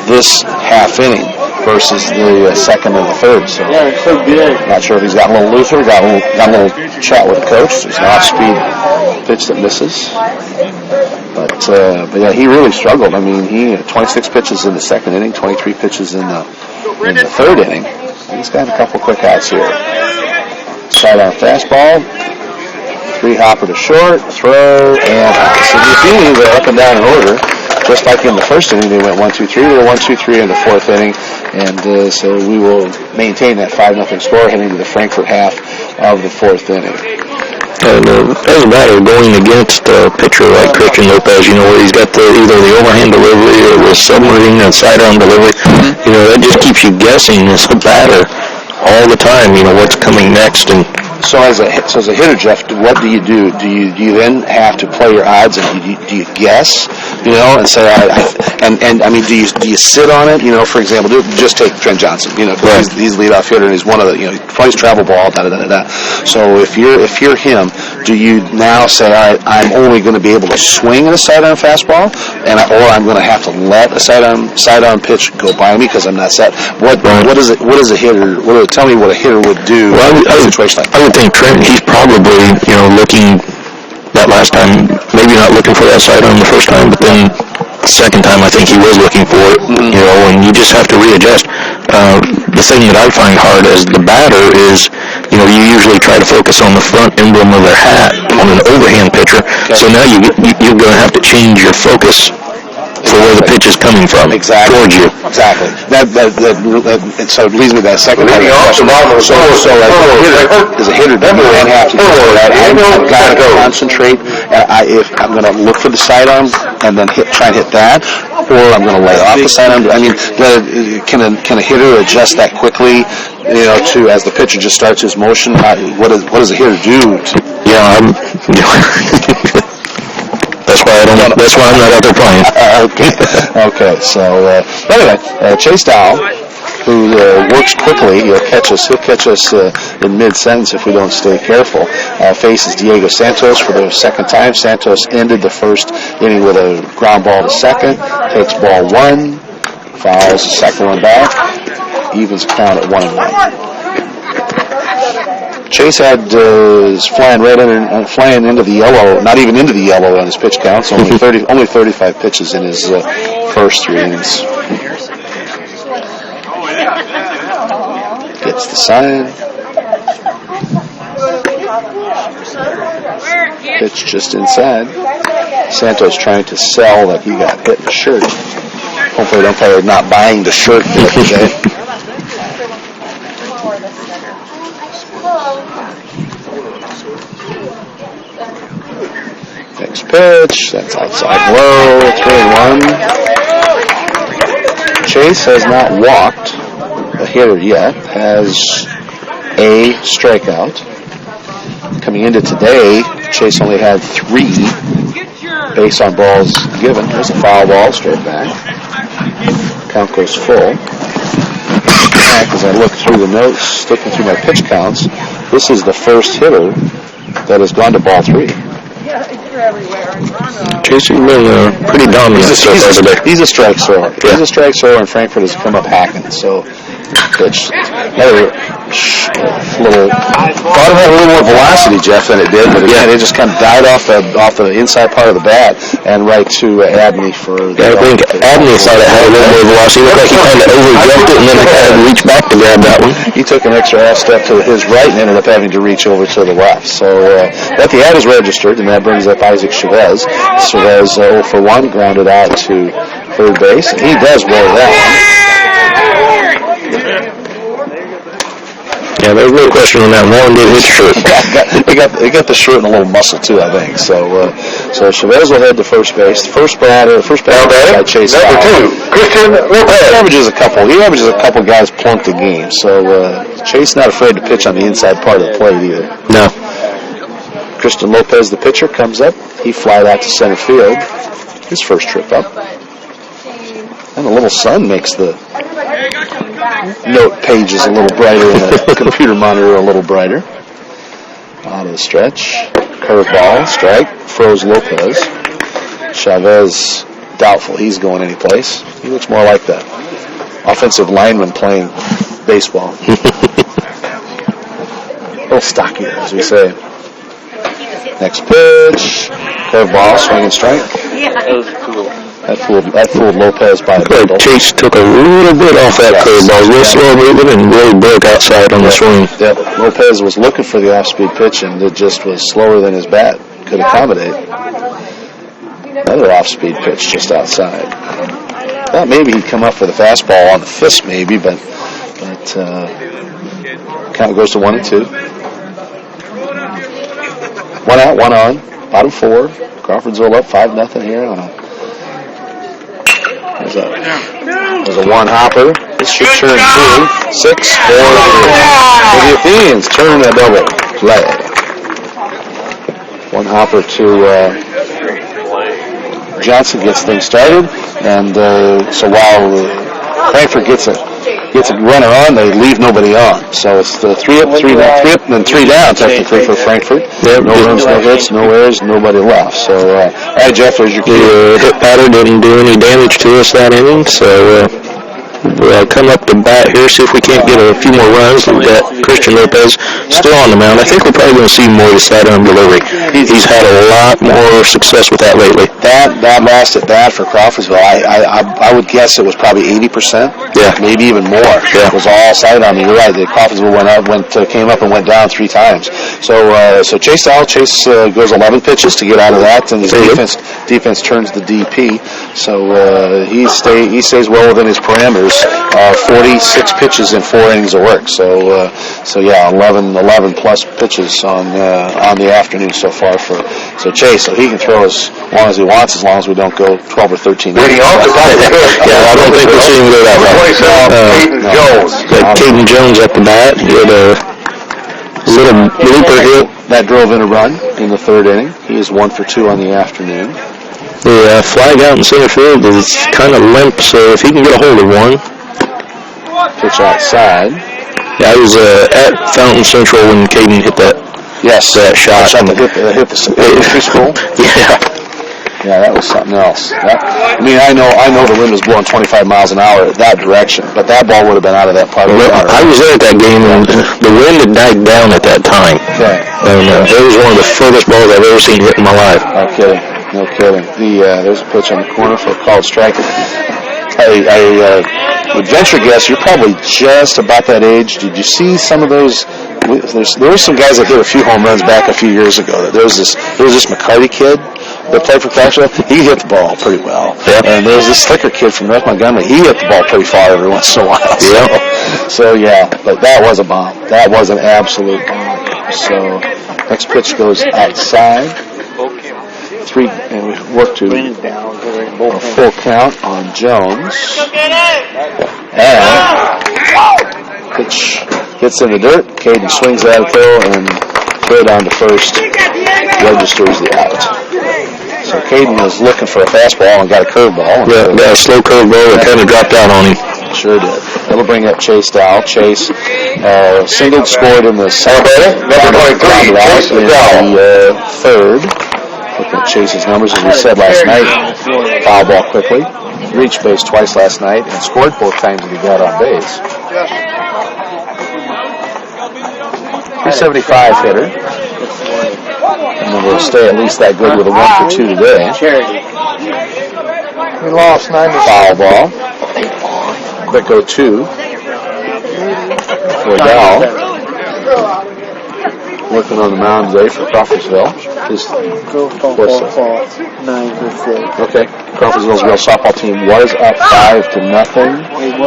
this half inning versus the second and the third. So not sure if he's got a little looser, got a little chat with the coach. There's an off-speed pitch that misses. But yeah, he really struggled. I mean, he had 26 pitches in the second inning, 23 pitches in the third inning. He's got a couple quick outs here. Sidearm fastball, 3-hopper to short, throw, and out. So the Athenians are up and down in order. Just like in the first inning, they went 1-2-3. They were 1-2-3 in the 4th inning, and so we will maintain that 5-0 score heading to the Frankfort half of the 4th inning. And it doesn't matter going against a pitcher like Christian Lopez, where he's got either the overhand delivery or the submarine and sidearm delivery. That just keeps you guessing as a batter all the time, what's coming next. And so as a hitter, Jeff, what do you do? Do you then have to play your odds, and do you guess, and say, I mean, do you sit on it? For example, just take Trent Johnson, because he's leadoff hitter and he's one of the, he plays travel ball, So if you're him, do you now say, all right, I'm only going to be able to swing at a sidearm fastball, or I'm going to have to let a sidearm pitch go by me because I'm not set? What is a hitter? Tell me what a hitter would do in a situation like that. I would think Trent, he's probably, looking that last time, maybe not looking for that sidearm the first time, but then the second time I think he was looking for it, and you just have to readjust. The thing that I find hard as the batter is, you usually try to focus on the front emblem of their hat on an overhand pitcher, so now you're going to have to change your focus for where the pitch is coming from, towards you. Exactly. So it leads me to that second part of the question. So as a hitter, do you then have to I've got to concentrate, if I'm going to look for the sidearm and then try and hit that, or I'm going to lay off the sidearm? I mean, can a hitter adjust that quickly, to as the pitcher just starts his motion? What does a hitter do? That's why I'm not out there playing. Okay. So anyway, Chase Dow who works quickly. He'll catch us in mid-sentence if we don't stay careful. Faces Diego Santos for the second time. Santos ended the first inning with a ground ball to second. Takes ball 1. Fouls the second one back. Evens count at 1-1. Chase is flying flying into the yellow, not even into the yellow on his pitch counts. Only 35 pitches in his first 3 innings. Gets the sign. Pitch just inside. Santos trying to sell that he got hit in the shirt. Hopefully the umpire not buying the shirt today. Next pitch, that's outside low, 3-1. Chase has not walked a hitter yet, has a strikeout. Coming into today, Chase only had 3 base on balls given. There's a foul ball straight back. Count goes full. As I look through the notes, looking through my pitch counts, this is the first hitter that has gone to ball 3. Chase has been pretty dominant. He's a strike thrower. Yeah. He's a strike thrower, and Frankfort has come up hacking. So, pitch. Another little. Thought it had a little more velocity, Jeff, than it did, but again, it just kind of died off the inside part of the bat and right to Abney for. I think Abney thought it had a little more velocity. It looked like he kind of overjumped it and then had to reach back to grab that one. He took an extra half step to his right and ended up having to reach over to the left. So, but the ad is registered, and that brings up Isaac Chavez. Chavez 0 for 1, grounded out to third base, and he does roll that one. Yeah, there's no question on that. Warren did his shirt. They got the shirt and a little muscle too, I think. So Chavez will head to first base. First batter by Chase. Number 2, Christian Lopez. He averages a couple guys plunked a game. So Chase not afraid to pitch on the inside part of the plate either. No. Christian Lopez, the pitcher, comes up. He flied out to center field. His first trip up. And the little sun makes the note pages a little brighter and the computer monitor a little brighter. Out of the stretch. Curveball, strike, froze Lopez. Chavez, doubtful he's going anyplace. He looks more like the offensive lineman playing baseball. A little stockier, as we say. Next pitch. Curveball, swing and strike. That was cool. That fooled Lopez by a bit. Chase took a little bit off that curveball. It was a little slow moving and really broke outside on the swing. Yep. Lopez was looking for the off-speed pitch, and it just was slower than his bat could accommodate. Another off-speed pitch just outside. Thought maybe he'd come up for the fastball on the fist, maybe, but kind of goes to 1-2. 1 out, 1 on. Bottom 4. Crawfordsville up 5-0 here on a. There's a 1 hopper. This should turn 2. 6, 4, 3. The Athenians turn a double play. 1 hopper to Johnson gets things started, and so while Frankfort gets a runner on, they leave nobody on. So it's the 3 up, and then 3 down technically for Frankfort. Yep. No runs, no hits, no errors, nobody left. So, all right, Jeff, there's your cue. The hit batter didn't do any damage to us that inning, so we'll come up to bat here, see if we can't get a few more runs. We've got Christian Lopez still on the mound. I think we're probably going to see more of the sidearm delivery. He's had a lot more success with that lately. That last at bat for Crawfordsville, I would guess it was probably 80%. Yeah. Maybe even more. Yeah. It was all sidearm. You're right. The Crawfordsville came up and went down 3 times. So Chase goes 11 pitches to get out of that, and his defense turns the DP. So he stays well within his parameters. 46 pitches in 4 innings of work. So yeah, 11 plus pitches on the afternoon so far for Chase. So he can throw as long as he wants, as long as we don't go 12 or 13. Yeah, I don't think we'll see him go that way. Caden Jones at the bat. He had a little blooper hit. That drove in a run in the 3rd inning. He is 1 for 2 on the afternoon. The flag out in center field is kind of limp, so if he can get a hold of one. Pitch outside. Yeah, I was at Fountain Central when Caden hit that. Yes, that shot. That hit the elementary school. Yeah. Yeah, that was something else. I know the wind was blowing 25 miles an hour that direction, but that ball would have been out of that part of the water. I was there at that game, and the wind had died down at that time. Okay. And it was one of the furthest balls I've ever seen hit in my life. No kidding. There's a pitch on the corner for a called strike. I would venture guess you're probably just about that age. Did you see some of those? There were some guys that hit a few home runs back a few years ago. There was this McCarty kid that played for Crawfordsvlle. He hit the ball pretty well. Yep. And there was this Slicker kid from North Montgomery. He hit the ball pretty far every once in a while. So yeah, but that was a bomb. That was an absolute bomb. So next pitch goes outside. 3, and we work to a full count on Jones. And pitch gets in the dirt. Caden swings at it though, and throw down to first. Registers the out. So Caden was looking for a fastball and got a curveball. Yeah, got a slow curveball that kind of dropped out on him. Sure did. That'll bring up Chase Dow. Chase singled, scored in the second. Number 23, Chase Dow. The third. Looking at Chase's numbers, as we said last night, foul ball quickly. Reached base twice last night and scored both times that he got on base. 375 hitter. And we'll stay at least that good with a 1 for 2 today. We lost 9 to foul ball. Quick 0-2 for Dow. Working on the mound today for Crawfordsville. fall 9 to 6. Okay. Crawfordsville's girls softball team was up 5-0,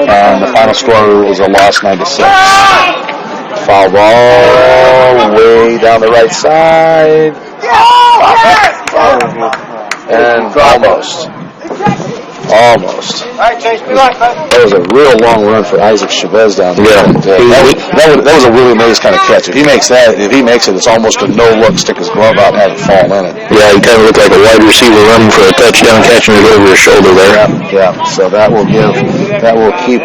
and the final score was a loss 9-6. Foul ball way down the right side. And almost. That was a real long run for Isaac Chavez down there. Yeah. That was a really nice kind of catch. If he makes it, it's almost a no-look, stick his glove out and have it fall in it. Yeah, he kind of looked like a wide receiver running for a touchdown, catching it over his shoulder there. Yeah. So that will keep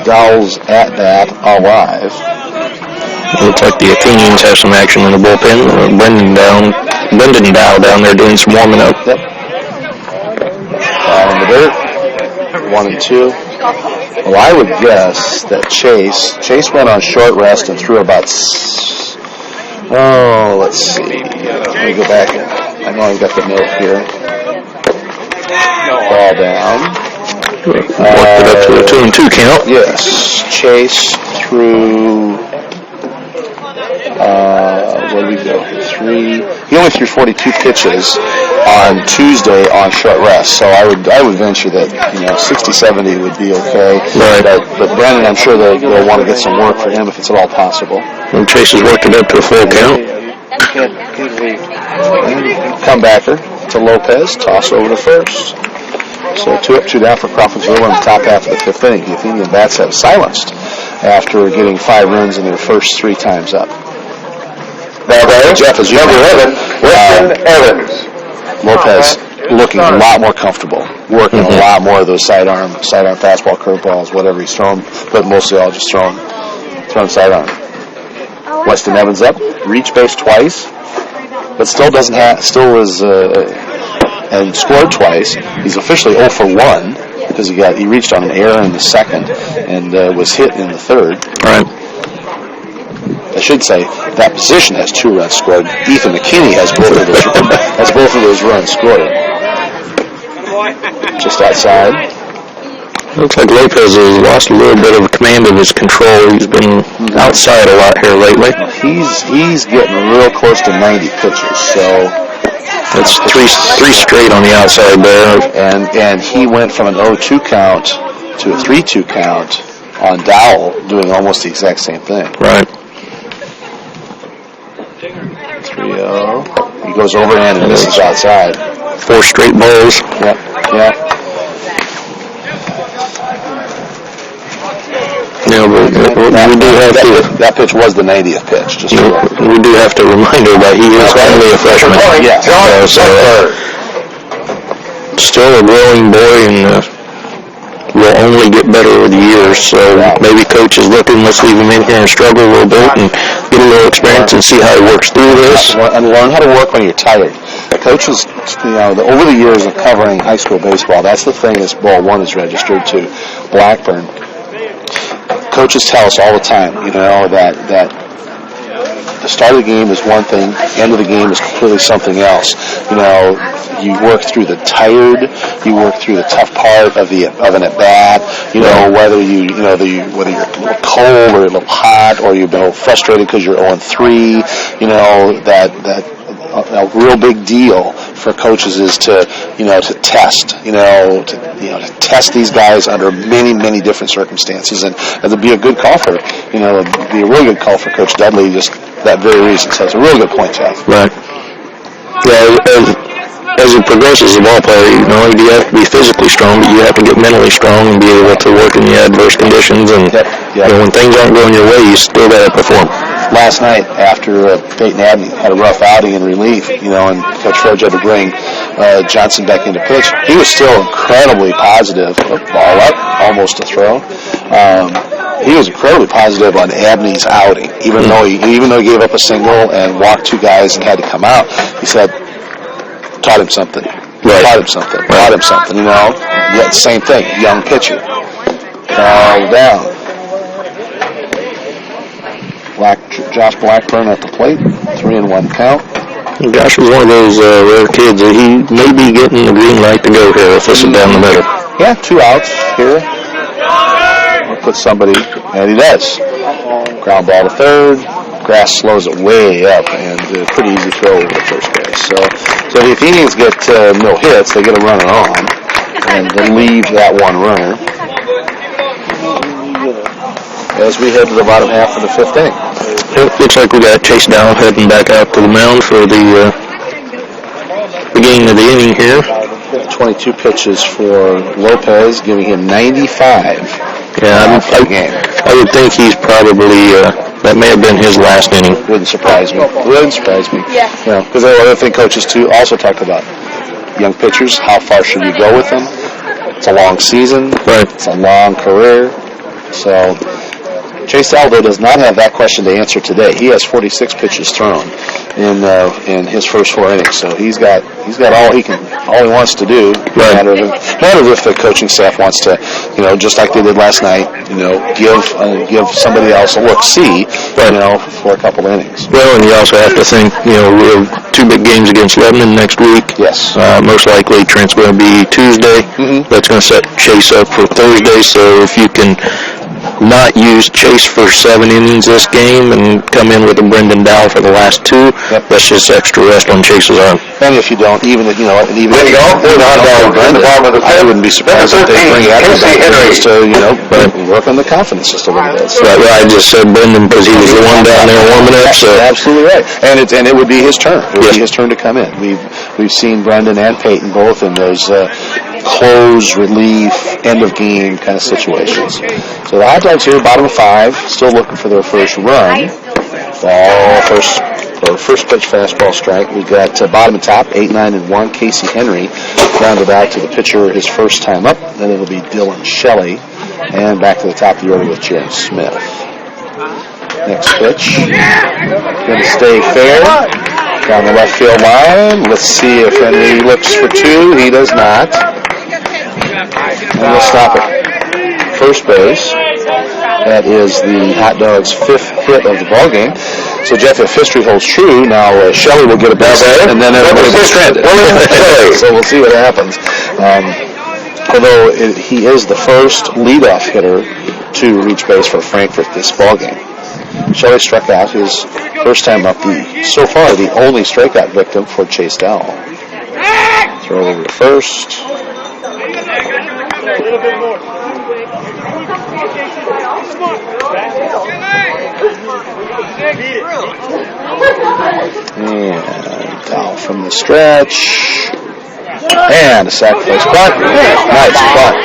Dowell's at that alive. It looks like the Athenians have some action in the bullpen. Brendan Dow down there doing some warming up. Yep. In the dirt. 1 and 2. Well, I would guess that Chase went on short rest and threw about. Let's see. Let me go back. I know I've got the note here. Ball down. Worked it up to a 2-2 count. Yes, Chase threw. Where did we go? 3. He only threw 42 pitches on Tuesday on short rest, so I would venture that 60-70 would be okay. Right. But Brandon, I'm sure they'll want to get some work for him if it's at all possible. And Chase has worked it up to a full count. Comebacker to Lopez, toss over to first. So 2 up, 2 down for Crawfordsville in the top half of the 5th inning. The Athenian bats have silenced after getting 5 runs in their first 3 times up. Jeff, as you know, Evans. Lopez looking a lot more comfortable, working a lot more of those sidearm fastball, curveballs, whatever he's throwing, but mostly all just throwing sidearm. Weston Evans up, reached base twice, but still and scored twice. He's officially 0 for 1 because he reached on an error in the second and was hit in the third. Right. I should say that position has 2 runs scored. Ethan McKinney has both of those runs scored. Just outside. Looks like Lopez has lost a little bit of command of his control. He's been outside a lot here lately. He's getting real close to 90 pitches, so that's three straight on the outside there. And he went from an 0-2 count to a 3-2 count on Dowell, doing almost the exact same thing. Right. 3-0. He goes overhand and misses outside. 4 straight balls. Yep. Yeah, but we do have to. That pitch was the 90th pitch. We do have to remind everybody he is only a freshman. Yeah. So still a growing boy and only get better over the years. So maybe coach is looking, let's leave him in here and struggle a little bit and get a little experience and see how he works through this. And learn how to work when you're tired. Coaches, over the years of covering high school baseball, that's the thing this Ball 1 is registered to Blackburn. Coaches tell us all the time, that the start of the game is one thing, the end of the game is completely something else. You work through the tired, you work through the tough part of an at bat. Whether whether you're a little cold or a little hot, or you've been frustrated because you're 0-3. A real big deal for coaches is to test, to test these guys under many, many different circumstances, and to be a good call for, be a really good call for Coach Dudley, just that very reason. So it's a real good point, Jeff. Right. Yeah, as it progresses as a ball player, you have to be physically strong, but you have to get mentally strong and be able to work in the adverse conditions. And when things aren't going your way, you still got to perform. Last night, after Peyton Abney had a rough outing in relief, and Coach Froge had to bring Johnson back into pitch, he was still incredibly positive. Ball up, almost a throw. He was incredibly positive on Abney's outing, even though he gave up a single and walked 2 guys and had to come out. He said, taught him something. Taught him something. Yet same thing, young pitcher. Foul down. Josh Blackburn at the plate, 3-1 count. Josh was one of those rare kids that he may be getting the green light to go here if this is down the middle. Yeah, 2 outs here. We'll put somebody, and he does. Ground ball to third. Grass slows it way up, and a pretty easy throw over to first base. So the Athenians get no hits. They get a runner on, and they leave that one runner. As we head to the bottom half of the 5th inning. It looks like we got Chase Dow heading back out to the mound for the beginning of the inning here. 22 pitches for Lopez, giving him 95. Yeah, I would think he's probably, that may have been his last inning. Wouldn't surprise me. Yeah. Because the other thing coaches too also talk about young pitchers, how far should you go with them? It's a long season. Right. It's a long career. So Chase Aldo does not have that question to answer today. He has 46 pitches thrown in his first 4 innings. So he's got all he wants to do. Right. No matter if the coaching staff wants to, just like they did last night, give somebody else a look-see, for a couple innings. Well, and you also have to think, we have 2 big games against Lebanon next week. Yes. Most likely Trent's going to be Tuesday. Mm-hmm. That's going to set Chase up for Thursday. So if you can not use Chase for 7 innings this game and come in with a Brendan Dow for the last 2, that's just extra rest on Chase's arm. And if you don't, I wouldn't be surprised if they bring Athenians to, work on the confidence just a little bit. So, I just said Brendan because he was the one down there warming up. So absolutely right, and it would be his turn. It would be his turn to come in. We've seen Brendan and Peyton both in those close, relief, end of game kind of situations. So the Hot Dogs here, bottom of 5, still looking for their first run. First pitch fastball strike. We've got bottom and top, 8-9-1. Casey Henry grounded out to the pitcher his first time up. Then it'll be Dylan Shelley, and back to the top of the order with Jared Smith. Next pitch, going to stay fair down the left field line. Let's see if Henry looks for 2. He does not. And we'll stop it. First base. That is the Hot Dogs' 5th hit of the ball game. So, Jeff, if history holds true, now Shelley will get a base hit, and then everybody will be stranded. So we'll see what happens. Although he is the first leadoff hitter to reach base for Frankfort this ball game. Shelley struck out his first time up, so far the only strikeout victim for Chase Dowell. Throw over to first. And Dowell from the stretch. And a sacrifice bunt. Nice bunt.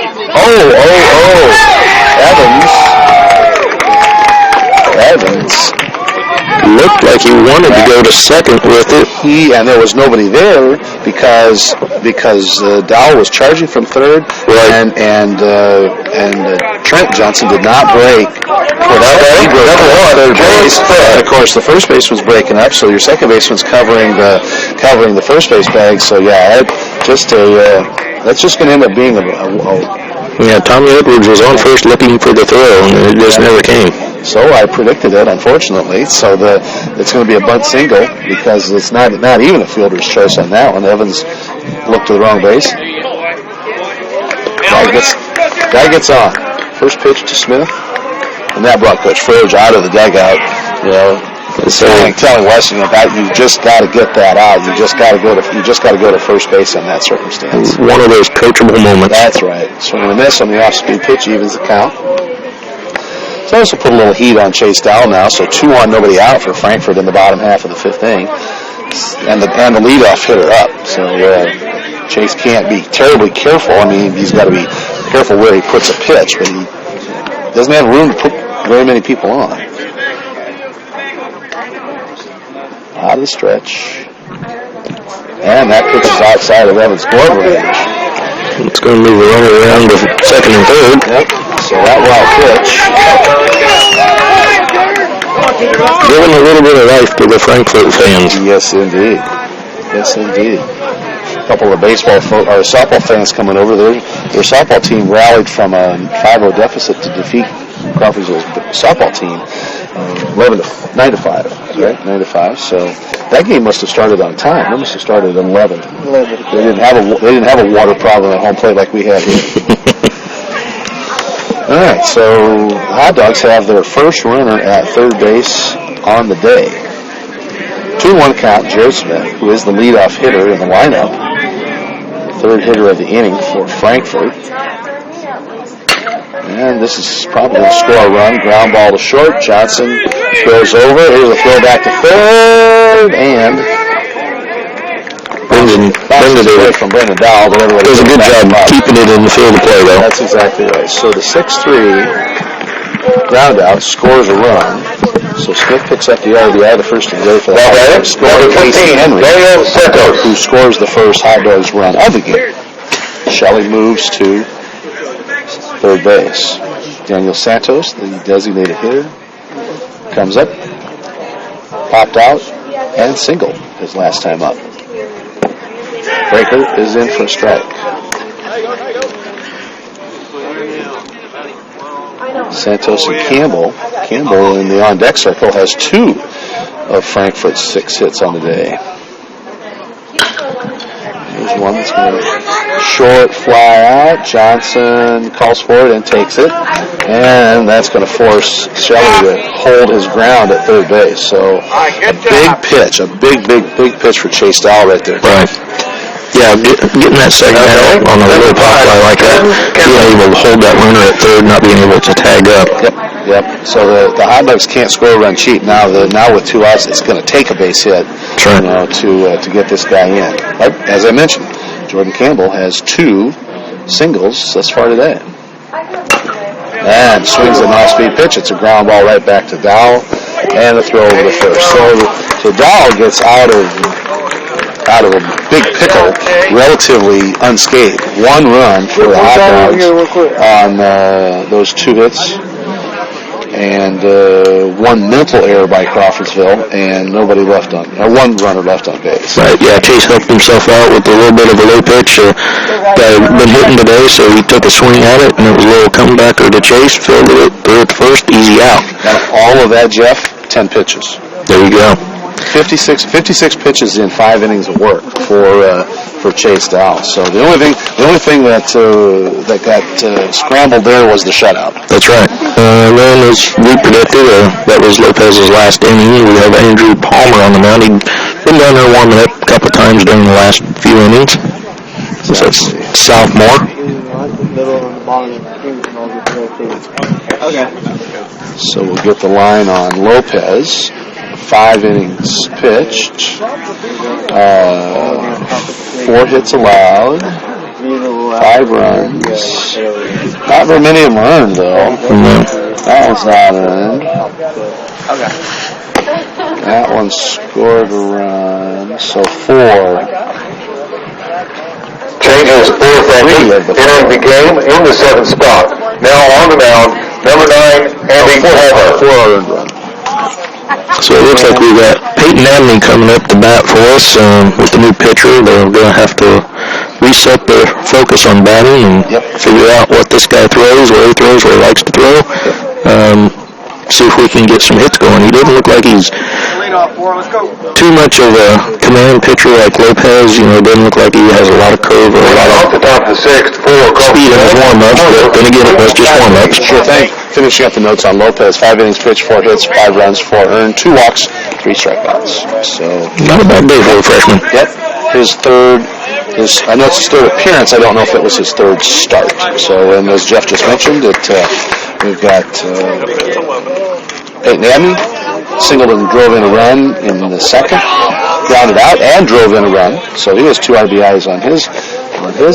Evans looked like he wanted to go to second with it. And there was nobody there because Dow was charging from third, right. and Trent Johnson did not break. Third base. And of course, the first base was breaking up, so your second baseman's covering the first base bag. So yeah, that's just going to end up being yeah, Tommy Edwards was on first looking for the throw, and it just never came. So I predicted it, unfortunately. So it's going to be a bunt single because it's not even a fielder's choice on that one. Evans looked to the wrong base. Guy gets on. First pitch to Smith, and that brought Coach Froge out of the dugout. You know, telling Weston about you just got to get that out. You just got to go to first base in that circumstance. One of those coachable moments. That's right. Swing and a miss on the off-speed pitch evens the count. So this will put a little heat on Chase Dowell now. So 2-1, nobody out for Frankfort in the bottom half of the fifth inning, and the leadoff hitter up. So Chase can't be terribly careful. I mean, he's got to be careful where he puts a pitch, but he doesn't have room to put very many people on. Out of the stretch. And that pitch is outside of Evans' glove range. It's going to move the runner around to second and third. Yep. So that wild pitch. Giving a little bit of life to the Frankfort fans. Yes, indeed. Yes, indeed. A couple of softball fans coming over. Their softball team rallied from a 5-0 deficit to defeat Crawfordsville's softball team 9-5, right? 9-5. So that game must have started on time. It must have started at 11. They didn't have a water problem at home plate like we had here. All right, so Hot Dogs have their first runner at third base on the day. 2-1 count. Jared Smith, who is the leadoff hitter in the lineup, third hitter of the inning for Frankfort. And this is probably going to score a run. Ground ball to short. Johnson goes over. Here's a throw back to third. And away from Brendan Dowell. Does a good job keeping it in the field of play, though. That's exactly right. So the 6-3 ground out scores a run. So Smith picks up the RBI, the first of the day for the Hot Dogs. Scoring Casey Henry, who scores the first Hot Dogs run of the game. Shelley moves to third base. Daniel Santos, the designated hitter, comes up, popped out, and singled his last time up. Breaker is in for a strike. Santos and Campbell in the on-deck circle has 2 of Frankfurt's 6 hits on the day. Here's one that's going to short fly out. Johnson calls for it and takes it. And that's going to force Shelley to hold his ground at third base. So a big pitch, a big pitch for Chase Dowell right there. Right. Yeah, getting that second out on a little pop fly like that, being able to hold that runner at third, not being able to tag up. Yep. So the Hot Dogs can't score a run cheap. Now with 2 outs, it's going to take a base hit, sure, to get this guy in. But as I mentioned, Jordan Campbell has 2 singles thus far today. And swings an off-speed pitch. It's a ground ball right back to Dowell, and a throw over to first. So Dowell gets out of a big pickle relatively unscathed. 1 run for the Hot Dogs on those 2 hits, and 1 mental error by Crawfordsville, and 1 runner left on base. Right, yeah, Chase helped himself out with a little bit of a low pitch that had been hitting today, so he took a swing at it, and it was a little comebacker to Chase, fielded it, threw it to first, easy out. Now, all of that, Jeff, 10 pitches. There you go. 56 pitches in 5 innings of work for Chase Dowell. So the only thing that got scrambled there was the shutout. That's right. And then, as we predicted, that was Lopez's last inning. We have Andrew Palmer on the mound. He'd been down there warming up a couple times during the last few innings. So that's sophomore. Okay. So we'll get the line on Lopez. 5 innings pitched, 4 hits allowed, 5 runs. Not very many of them earned, though. Mm-hmm. That one's not earned. That one scored a run, so 4. Changes 4 Frankie entering the game in the 7th spot. Now on the mound, number 9, Andy Palmer. 4 earned run. So it looks like we've got Peyton Abney coming up to bat for us with the new pitcher. They're going to have to reset their focus on batting and figure out what this guy throws, where he throws, where he likes to throw. See if we can get some hits going. He doesn't look like he's too much of a command pitcher like Lopez. You know, doesn't look like he has a lot of curve or a lot of the top of the 6th, 4 speed in his warm-ups, but then again, it was just warm-ups. Sure thing. Finishing up the notes on Lopez, 5 innings pitched, 4 hits, 5 runs, 4 earned, 2 walks, 3 strikeouts. So not a bad day for a freshman. Yep. His third, I know it's his third appearance. I don't know if it was his third start. So, and as Jeff just mentioned, we've got Peyton Abney, singled and drove in a run in the 2nd, grounded out and drove in a run. So he has 2 RBIs on his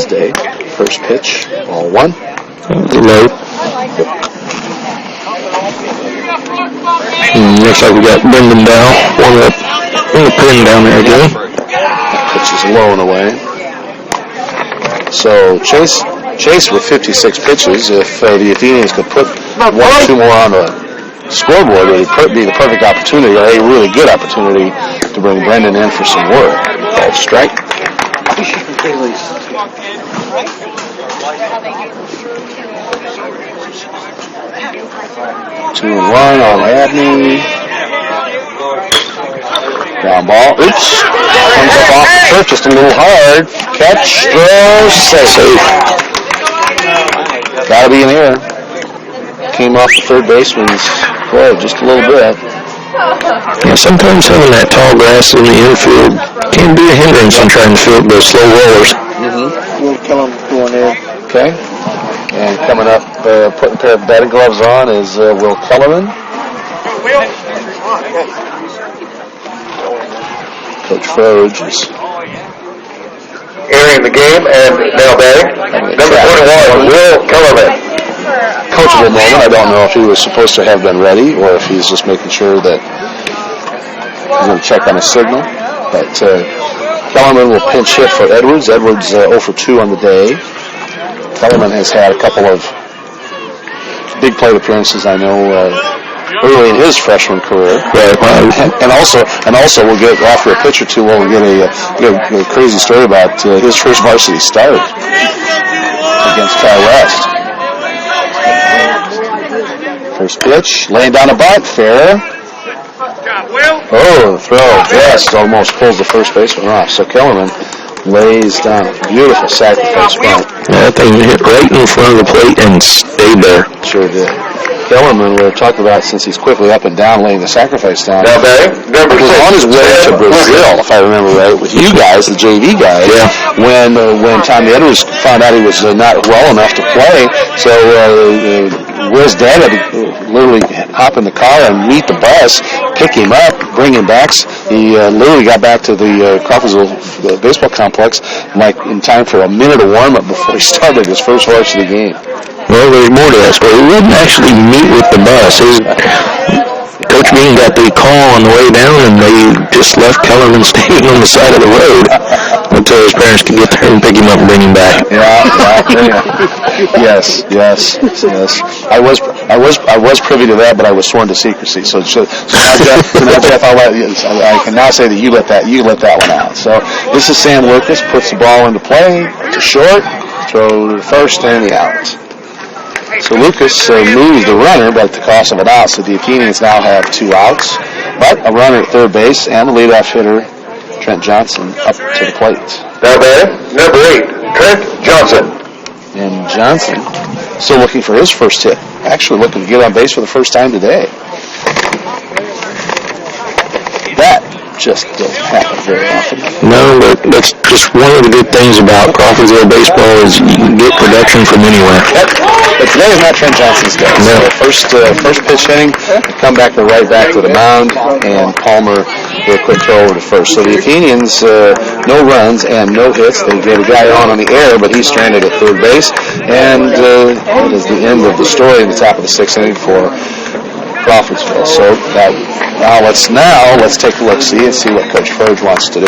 day. First pitch, ball 1. Low. Looks like we got Brendan Dow. One up. We're going to put him down there again. Pitch is low and away. So Chase with 56 pitches. If the Athenians could put 1 or 2 more on the scoreboard, it would be the perfect opportunity, or a really good opportunity, to bring Brendan in for some work. Ball strike. 2-1 on Abney. Ground ball. Oops. Comes up off the turf just a little hard. Catch, throw, safe. Gotta be in the air. Came off the third baseman's glove just a little bit. Yeah, sometimes having that tall grass in the infield can be a hindrance in trying to field those slow rollers. We'll kill him going in. Okay. And coming up, putting a pair of batting gloves on is Will Kellerman. Coach Froge is entering the game and now batting. Number 21, Will Kellerman. Coachable moment. I don't know if he was supposed to have been ready or if he's just making sure that he's going to check on his signal. But Kellerman will pinch hit for Edwards. Edwards 0 for 2 on the day. Kellerman has had a couple of big plate appearances, I know, early in his freshman career. And also we'll get, after a pitch or two, we'll get a crazy story about his first varsity start against Cal West. First pitch, laying down a bunt, fair. Oh, the throw, just almost pulls the first baseman off. So Kellerman lays down a beautiful sacrifice bunt. Yeah, that thing hit right in front of the plate and stayed there. Sure did. Kellerman, we've talked about since he's quickly up and down laying the sacrifice down. Now, number was on his way to Brazil, if I remember right, with you guys, the JV guys. Yeah. When Tommy Edwards found out he was not well enough to play, so Will's dad had to literally hop in the car and meet the bus, pick him up, bring him back. He literally got back to the Crawfordsvlle baseball complex like in time for a minute of warm-up before he started his first varsity game. Well, there's more to that story. He wouldn't actually meet with the bus. Coach Bean got the call on the way down, and they just left Kellerman standing on the side of the road until his parents could get there and pick him up and bring him back. Yeah. Yes. I was privy to that, but I was sworn to secrecy. So now, Jeff, I can now say that you let that one out. So this is Sam Lucas, puts the ball into play to short, throw to first, and the out. So Lucas moves the runner, but at the cost of an out. So the Athenians now have 2 outs, but a runner at third base and the leadoff hitter, Trent Johnson, up to the plate. Now batting, number 8, Trent Johnson. And Johnson still looking for his first hit. Actually looking to get on base for the first time today. That just doesn't happen very often. No, but that's just one of the good things about Crawfordsville baseball is you can get production from anywhere. But today is not Trent Johnson's day. No. So first pitch inning, come back right back to the mound, and Palmer did a quick throw over to first. So the Athenians, no runs and no hits. They get a guy on the air, but he's stranded at third base. And that is the end of the story in the top of the 6th inning for Crawfordsville. So now let's take a look, see what Coach Froge wants to do.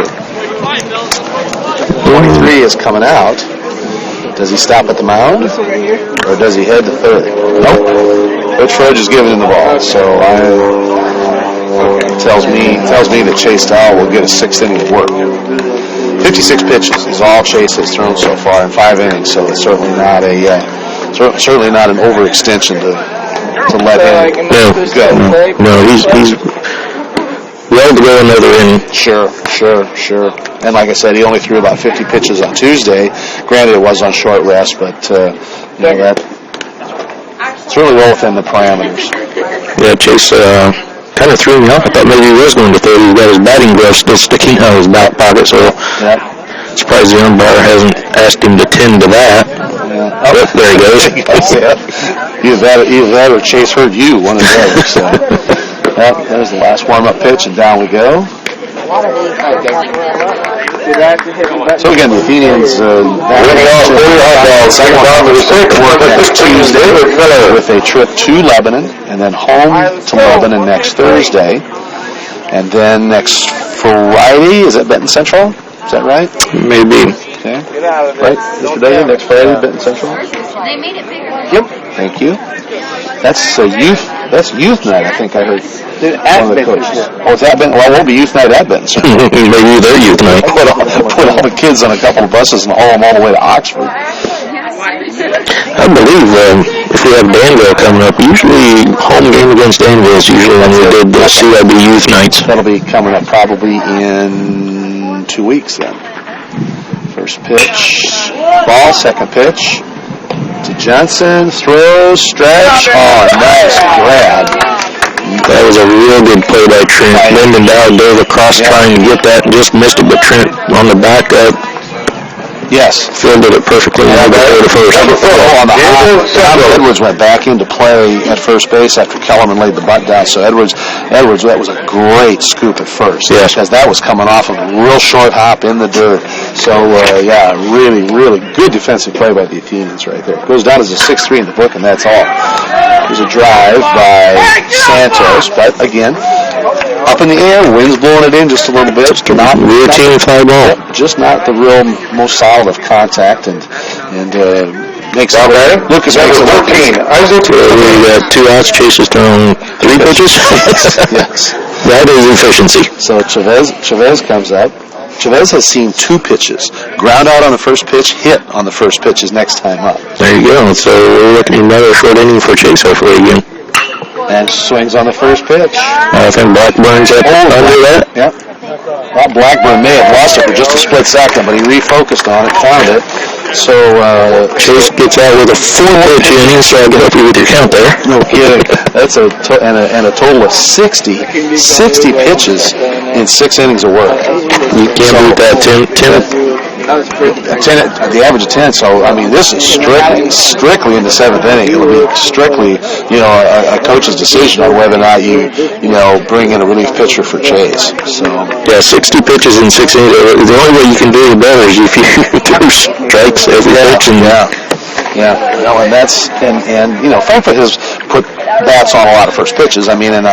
23 is coming out. Does he stop at the mound, or does he head to third? Nope. Coach Froge is giving him the ball, so tells me that Chase Dowell will get a 6th inning of work. 56 pitches is all Chase has thrown so far in 5 innings, so it's certainly not an overextension to let him go. No, he's well to go another inning. Sure. And like I said, he only threw about 50 pitches on Tuesday. Granted, it was on short rest, but it's really well within the parameters. Yeah, Chase kind of threw me off. I thought maybe he was going to third. He's got his batting glove still sticking out of his back pocket, so surprised the umpire hasn't asked him to tend to that. Yeah. Oh, there he goes. Either that or Chase heard you, one of those. So. Well, there's the last warm-up pitch, and down we go. So again, the Athenians second round of the sixth work this Tuesday with a trip to Lebanon, and then home to Lebanon next Thursday, and then next Friday, is it Benton Central? Is that right? Maybe. Okay. Right, Mr. Duggan, next Friday, Benton Central? They made it bigger. Yep. Thank you. That's youth night, I think I heard. One of the coaches. Oh, it's at Benton. Well, it won't be youth night at Benton Central. Maybe their youth night. Put all the kids on a couple of buses and haul them all the way to Oxford. I believe if we have Danville coming up, usually home game against Danville is usually when we did the CIB youth nights. That'll be coming up probably in 2 weeks then. First pitch, ball, second pitch to Johnson, throws, stretch, nice grab. That was a real good play by Trent. Lyndon Dow dove across trying to get that, just missed it, but Trent on the back up. Yes. Fielded it perfectly. Now back to first. On the hop, Edwards went back into play at first base after Kellerman laid the butt down. So Edwards, that was a great scoop at first. Yes. Because that was coming off of a real short hop in the dirt. So, really, really good defensive play by the Athenians right there. It goes down as a 6-3 in the book, and that's all. There's a drive by Santos, but again, up in the air, wind's blowing it in just a little bit. Not routine fly ball. Just not the real most solid of contact, and makes it better. Lucas makes it 14. We got 2 outs. Chase has thrown 3 pitches. Yes. That is efficiency. So Chavez comes up. Chavez has seen 2 pitches. Ground out on the first pitch, hit on the first pitch his next time up. There you go. So we're looking at another short inning for Chase hopefully again. And swings on the first pitch. I think Blackburn's under that. Yep. Well, Blackburn may have lost it for just a split second, but he refocused on it, found it. So Chase gets out with a 4-pitch inning, so I'll get up with your count there. No kidding. That's a total of 60 pitches in 6 innings of work. You can't beat that, Tim. The average of 10. So I mean, this is strictly in the 7th inning. It'll be strictly, a coach's decision on whether or not you bring in a relief pitcher for Chase. So yeah, 60 pitches in 6 innings. The only way you can do it better is if you do strikes every pitch. Yeah. And that's Frankfort has put bats on a lot of first pitches. I mean, and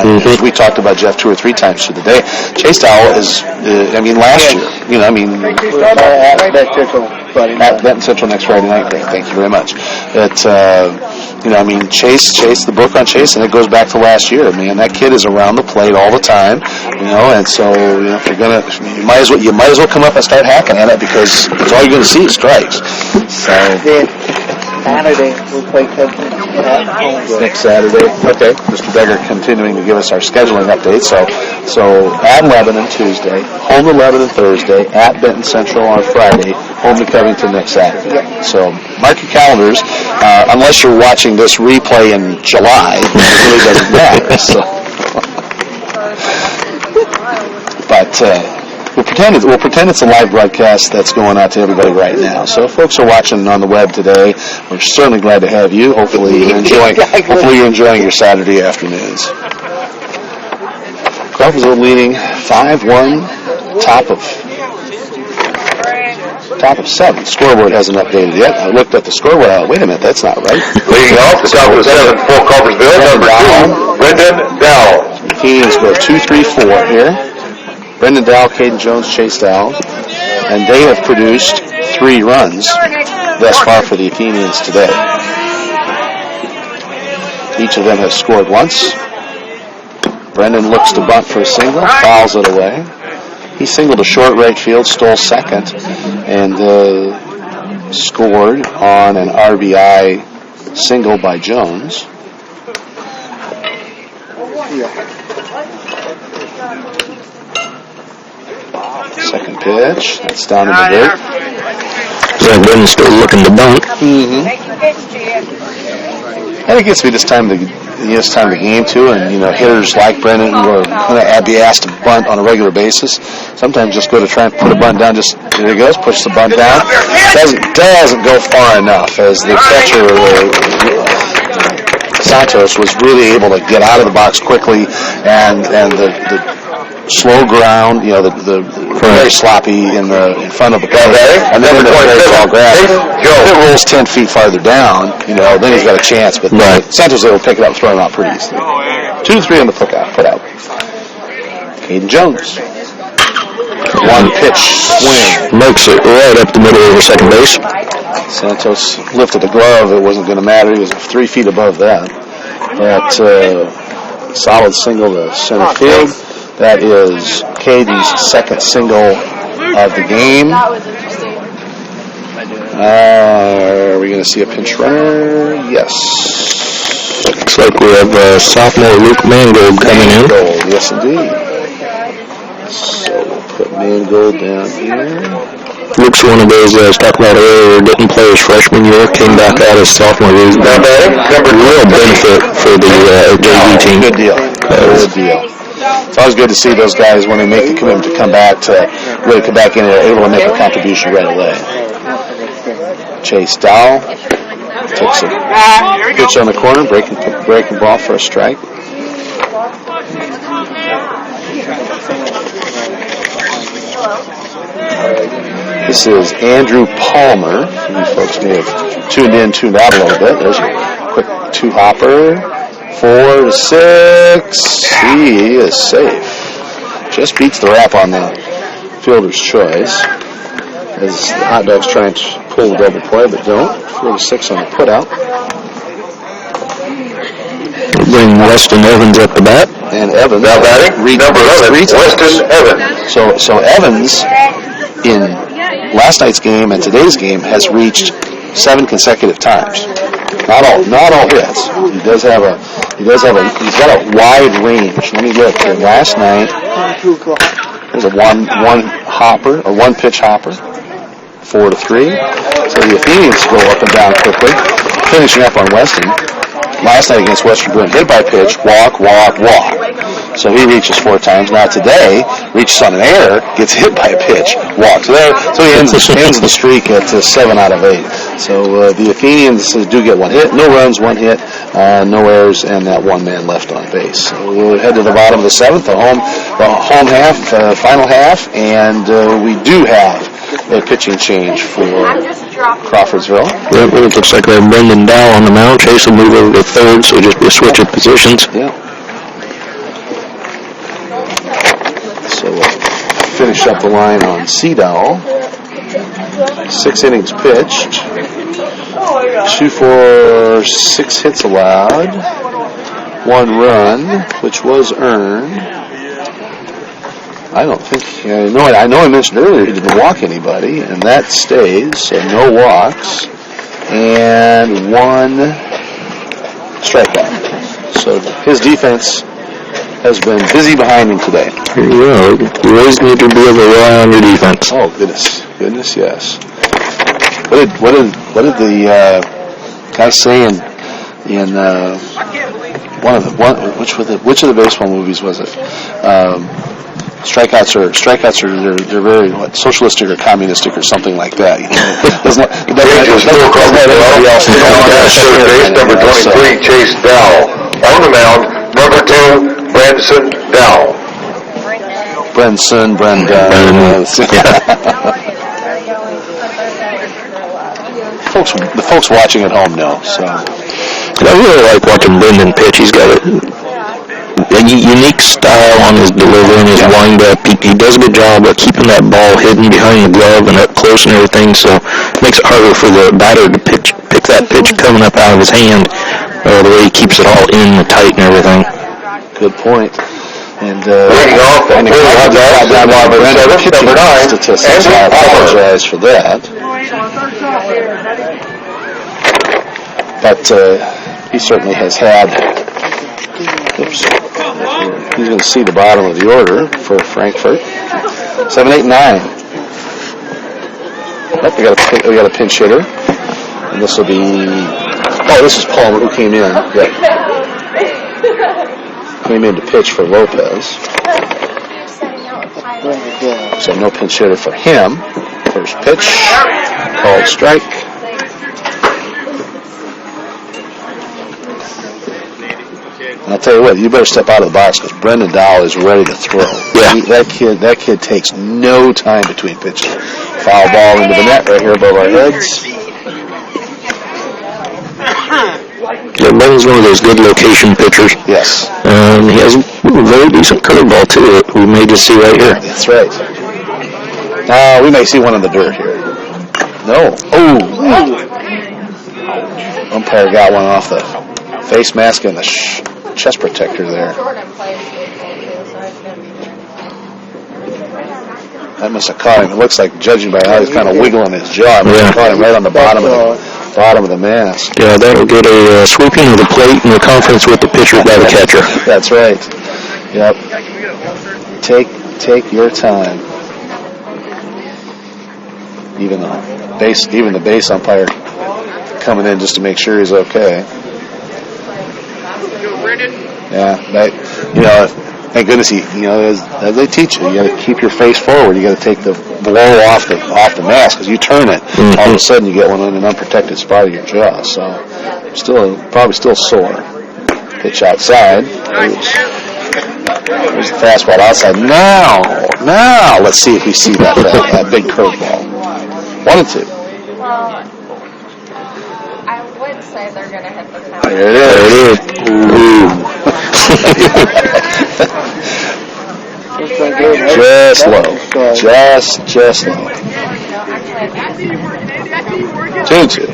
we talked about Jeff 2 or 3 times through the day. Chase Dowell is, last year, at Benton Central next Friday night. Thank you very much. It's, Chase, the book on Chase, and it goes back to last year. Man, that kid is around the plate all the time, and so, if you're gonna, you might as well come up and start hacking at it because that's all you're gonna see is strikes. So. Saturday, we'll play Cousins at home. Next Saturday. Okay. Mr. Degger continuing to give us our scheduling update. So at Lebanon Tuesday, home to Lebanon Thursday, at Benton Central on Friday, home to Covington next Saturday. Yeah. So mark your calendars. Unless you're watching this replay in July, it really doesn't matter. So. But. We'll pretend it's a live broadcast that's going out to everybody right now. So if folks are watching on the web today, we're certainly glad to have you. Hopefully you're enjoying your Saturday afternoons. Crawfordsville leading 5-1, top of Top of 7th. Scoreboard hasn't updated yet. I looked at the scoreboard. Wait a minute, that's not right. Leading off the top of the 7th for Crawfordsville, number 2, Brendan Dowell. The Athenians go 2-3-4 here. Brendan Dowell, Caden Jones, Chase Dowell. And they have produced 3 runs thus far for the Athenians today. Each of them has scored once. Brendan looks to bunt for a single, fouls it away. He singled to short right field, stole second, and scored on an RBI single by Jones. Second pitch, that's down in the dirt. So Brendan's still looking to bunt. And it gets to be this time of the game too, and hitters like Brendan who are going to be asked to bunt on a regular basis. Sometimes just go to try and put a bunt down. Just there he goes, push the bunt down. Doesn't go far enough as the catcher Santos was really able to get out of the box quickly, and the slow ground, the very sloppy in front of the plate, and then the very tall grass. If it rolls 10 feet farther down, then he's got a chance. But Santos will pick it up, throw it out pretty easily. 2-3 on the put out. Caden Jones. One pitch swing. Makes it right up the middle over second base. Santos lifted the glove. It wasn't going to matter. He was 3 feet above that. That solid single to center field. That is Caden's second single of the game. Are we going to see a pinch runner? Yes. Looks like we have sophomore Luke Mangold coming in. Yes, indeed. So we'll put Mangold down here. Luke's one of those I was talking about earlier, didn't play his freshman year, came back out as sophomore year. Real benefit for the JV team. Good deal. Good deal. It's always good to see those guys when they make the commitment to come back really come back in and are able to make a contribution right away. Chase Dowell takes a pitch on the corner, breaking ball for a strike. This is Andrew Palmer. You folks may have tuned out a little bit. There's a quick 2-hopper. 4-6. He is safe. Just beats the wrap on the fielder's choice. As the Hot Dogs trying to pull the double play, but don't. 4-6 on the putout. Bring Weston Evans at the bat. And Evans. Now batting, number 11, Weston Evans. So Evans, in last night's game and today's game, has reached 7 consecutive times. Not all hits. He's got a wide range. Let me look here. Last night, there's a one pitch hopper, 4-3. So the Athenians go up and down quickly, finishing up on Weston. Last night against Western Boone, hit by pitch, walk. So he reaches 4 times. Now today, reaches on an error, gets hit by a pitch, walks there. So he ends the streak at 7 out of 8. So the Athenians do get 1 hit, no runs, 1 hit, no errors, and that 1 man left on base. So we'll head to the bottom of the 7th, the home half, final half, and we do have a pitching change for Crawfordsville. It looks like we have Brendan Dowell on the mound. Chase will move over to third, so just be a switch of positions. Yeah. So we'll finish up the line on C. Dowell. 6 innings pitched. 2 for 6 hits allowed. 1 run, which was earned. I know I mentioned earlier he didn't walk anybody, and that stays, so no walks, and 1 strikeout. So his defense has been busy behind him today. Yeah, you always need to be able to rely on your defense. Oh, goodness, yes. What did the guy say in which of the baseball movies was it? Strikeouts are they're very socialistic or communistic or something like that. Number 23, Chase Dowell. On the mound, number 2, Branson Dowell. Brendan. The folks watching at home know. So I really like watching Brendan pitch. He's got a unique style on his delivery and his wind-up. He does a good job of keeping that ball hidden behind the glove and up close and everything, so it makes it harder for the batter to pick that pitch coming up out of his hand, the way he keeps it all in and tight and everything. Good point. And number 9. Statistics. I apologize for that. But he certainly has had. Oops. He's going to see the bottom of the order for Frankfort. 7, 8, 9. Oh, we got a pinch hitter, and this will be. Oh, this is Palmer who came in. Came in to pitch for Lopez. So no pinch hitter for him. First pitch, called strike. And I'll tell you what, you better step out of the box because Brendan Dowell is ready to throw. Yeah. That kid takes no time between pitches. Foul ball into the net right here above our heads. Yeah, Brendan's one of those good location pitchers. Yes. He has a very decent curveball, too, we may just see right here. That's right. We may see one in the dirt here. No. Oh. Umpire got one off the face mask and the chest protector there. That must have caught him. It looks like, judging by how he's kind of wiggling his jaw, it must have caught him right on the bottom of the mask. Yeah, that'll get a sweeping of the plate and a conference with the pitcher by the catcher. That's right. Yep. Take your time. Even the base umpire coming in just to make sure he's okay. Yeah, thank goodness as they teach you got to keep your face forward. You got to take the blow off the mask because you turn it, all of a sudden you get one in an unprotected spot of your jaw. So, probably still sore. Pitch outside. There's the fastball outside. Now, let's see if we see that big curveball. 1 and 2. Well, I would say they're going to hit the counter. There it is. Just low. Just low. 2-2.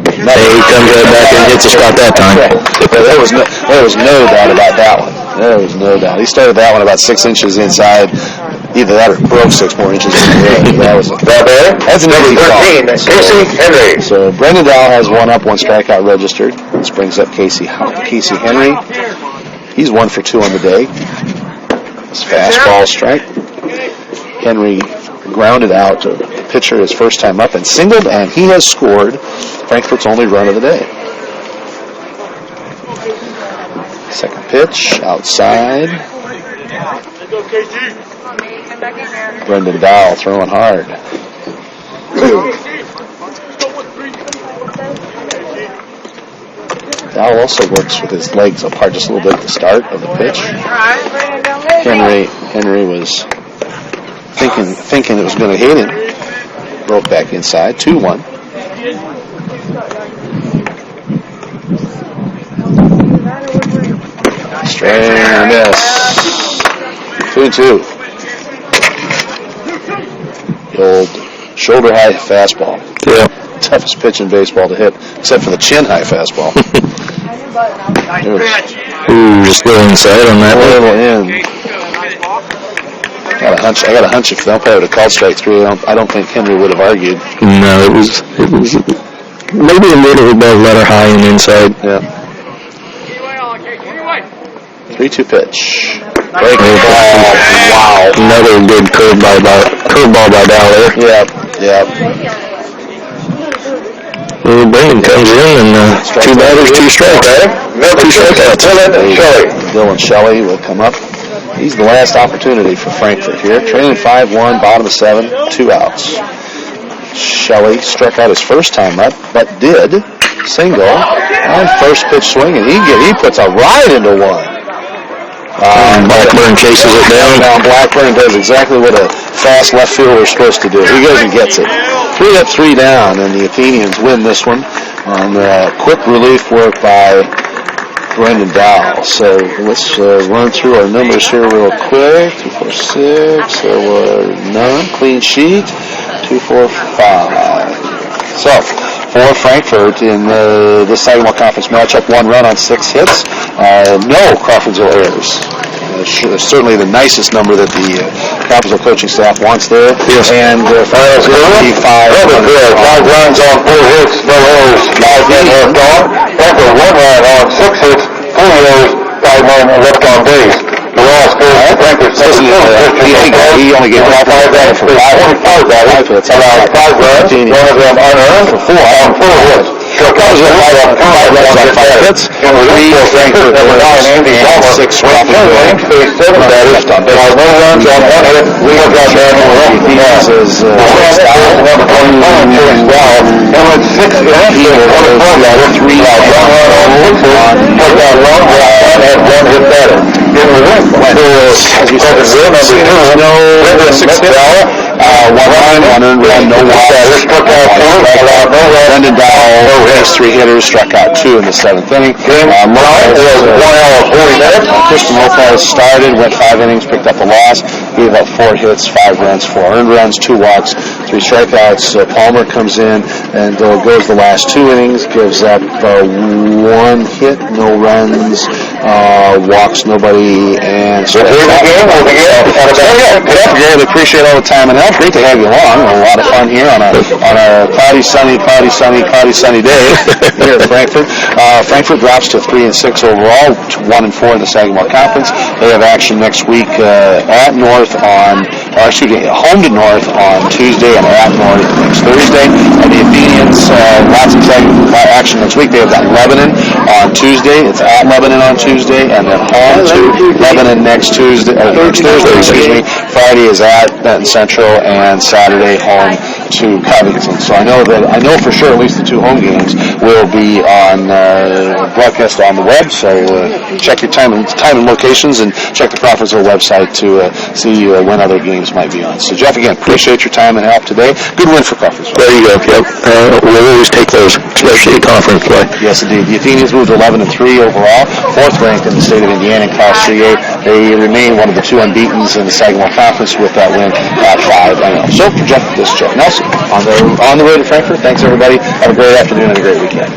He comes right back and hits a spot that time. There was no doubt about that one. There was no doubt. He started that one about 6 inches inside. Either that or broke 6 more inches in the air. That's an easy call. Casey Henry. So Brendan Dowell has 1 up, 1 strikeout registered. This brings up Casey Henry. He's 1 for 2 on the day. His fastball strike. Henry grounded out to the pitcher his first time up and singled, and he has scored Frankfort's only run of the day. Second pitch, outside. Brendan Dowell throwing hard. Dowell also works with his legs apart just a little bit at the start of the pitch. Henry was thinking it was going to hit him. Broke back inside, 2-1. Straight miss. 2-2. The old shoulder-high fastball. Yeah. Toughest pitch in baseball to hit, except for the chin-high fastball. Just a little inside on that one. I got a hunch if the umpire would have called strike 3, I don't think Henry would have argued. No, it was maybe a little above letter high and inside. Yeah. 3-2 pitch. Breaking ball. Wow. Another good curveball by Dowell. Yep. Brendan comes in and 2 batters, 2 strikes. 2 strikeouts. Dylan Shelley will come up. He's the last opportunity for Frankfort here. Trailing 5-1, bottom of 7, 2 outs. Shelley struck out his first time up, but did single on first pitch swing, and he puts a ride into one. Blackburn chases it down. Now Blackburn does exactly what a fast left fielder is supposed to do. He goes and gets it. 3 up, 3 down, and the Athenians win this one on quick relief work by Brendan Dowell. So let's run through our numbers here real quick. 2, 4, 6. There were none. Clean sheet. 2, 4, 5. So for Frankfort in this Sagamore Conference matchup, 1 run on 6 hits. No Crawfordsville errors. Certainly the nicest number that the Crawfordsville coaching staff wants there. Yes. And 5 runs on 4 hits, no errors, 5 men left on. Frankfort 1 run on 6 hits, 3 errors, 5 men left on base. The raw score for Frankfort he only gave 5 runs for 5 hits. Allowed 5 runs, 1 of them unearned, for 4 on 4 hits. Crawfordsville 5 runs on 5 hits, 3 Frankfort, 6 Crawfordsville. 7 batters, there are no runs on 1 hit. We have got Daniel Ross. This is number 25, Terry Stout. And with 6 innings, 24 batters, 3 out, 1 run on 6 hits, took out 1 run and 1 hit batter. In the win, as we said, no 6 hits. 1 run, 1 earned run, no walks. Struck out 2, allowed no runs. Brendan Dowell has 3 hitters, struck out 2 in the 7th inning. Lopez was 1 hour 40 minutes. Christian Lopez started, went 5 innings, picked up a loss, gave up 4 hits, 5 runs, 4 earned runs, 2 walks, 3 strikeouts. Palmer comes in and goes the last 2 innings, gives up 1 hit, no runs, walks nobody, and Gary, appreciate all the time and help. Great to have you along. A lot of fun here on a cloudy, sunny day here at Frankfort. Frankfort drops to 3-6 overall, 1-4 in the Sagamore Conference. They have action next week at North home to North on Tuesday and at North next Thursday. And the Athenians, lots of action next week. They have got Lebanon on Tuesday. It's at Lebanon on Tuesday, and then home to Lebanon next Thursday. Friday is at Benton Central, and Saturday home to Covington. So I know for sure at least the 2 home games will be on broadcast on the web. So check your time and locations, and check the Crawfordsville website to see when other games might be on. So Jeff, again, appreciate your time and help today. Good win for Crawfordsville. There you go. Yep. We'll always take those, especially at conference play. Yes, indeed. The Athenians moved 11-3 overall, 4th ranked in the state of Indiana in Class 3A. They remain one of the 2 unbeatens in the Sagamore Conference with that win at 5-0. So for Jeff, this is Jeff Nelson on the road to Frankfort. Thanks everybody. Have a great afternoon and a great weekend.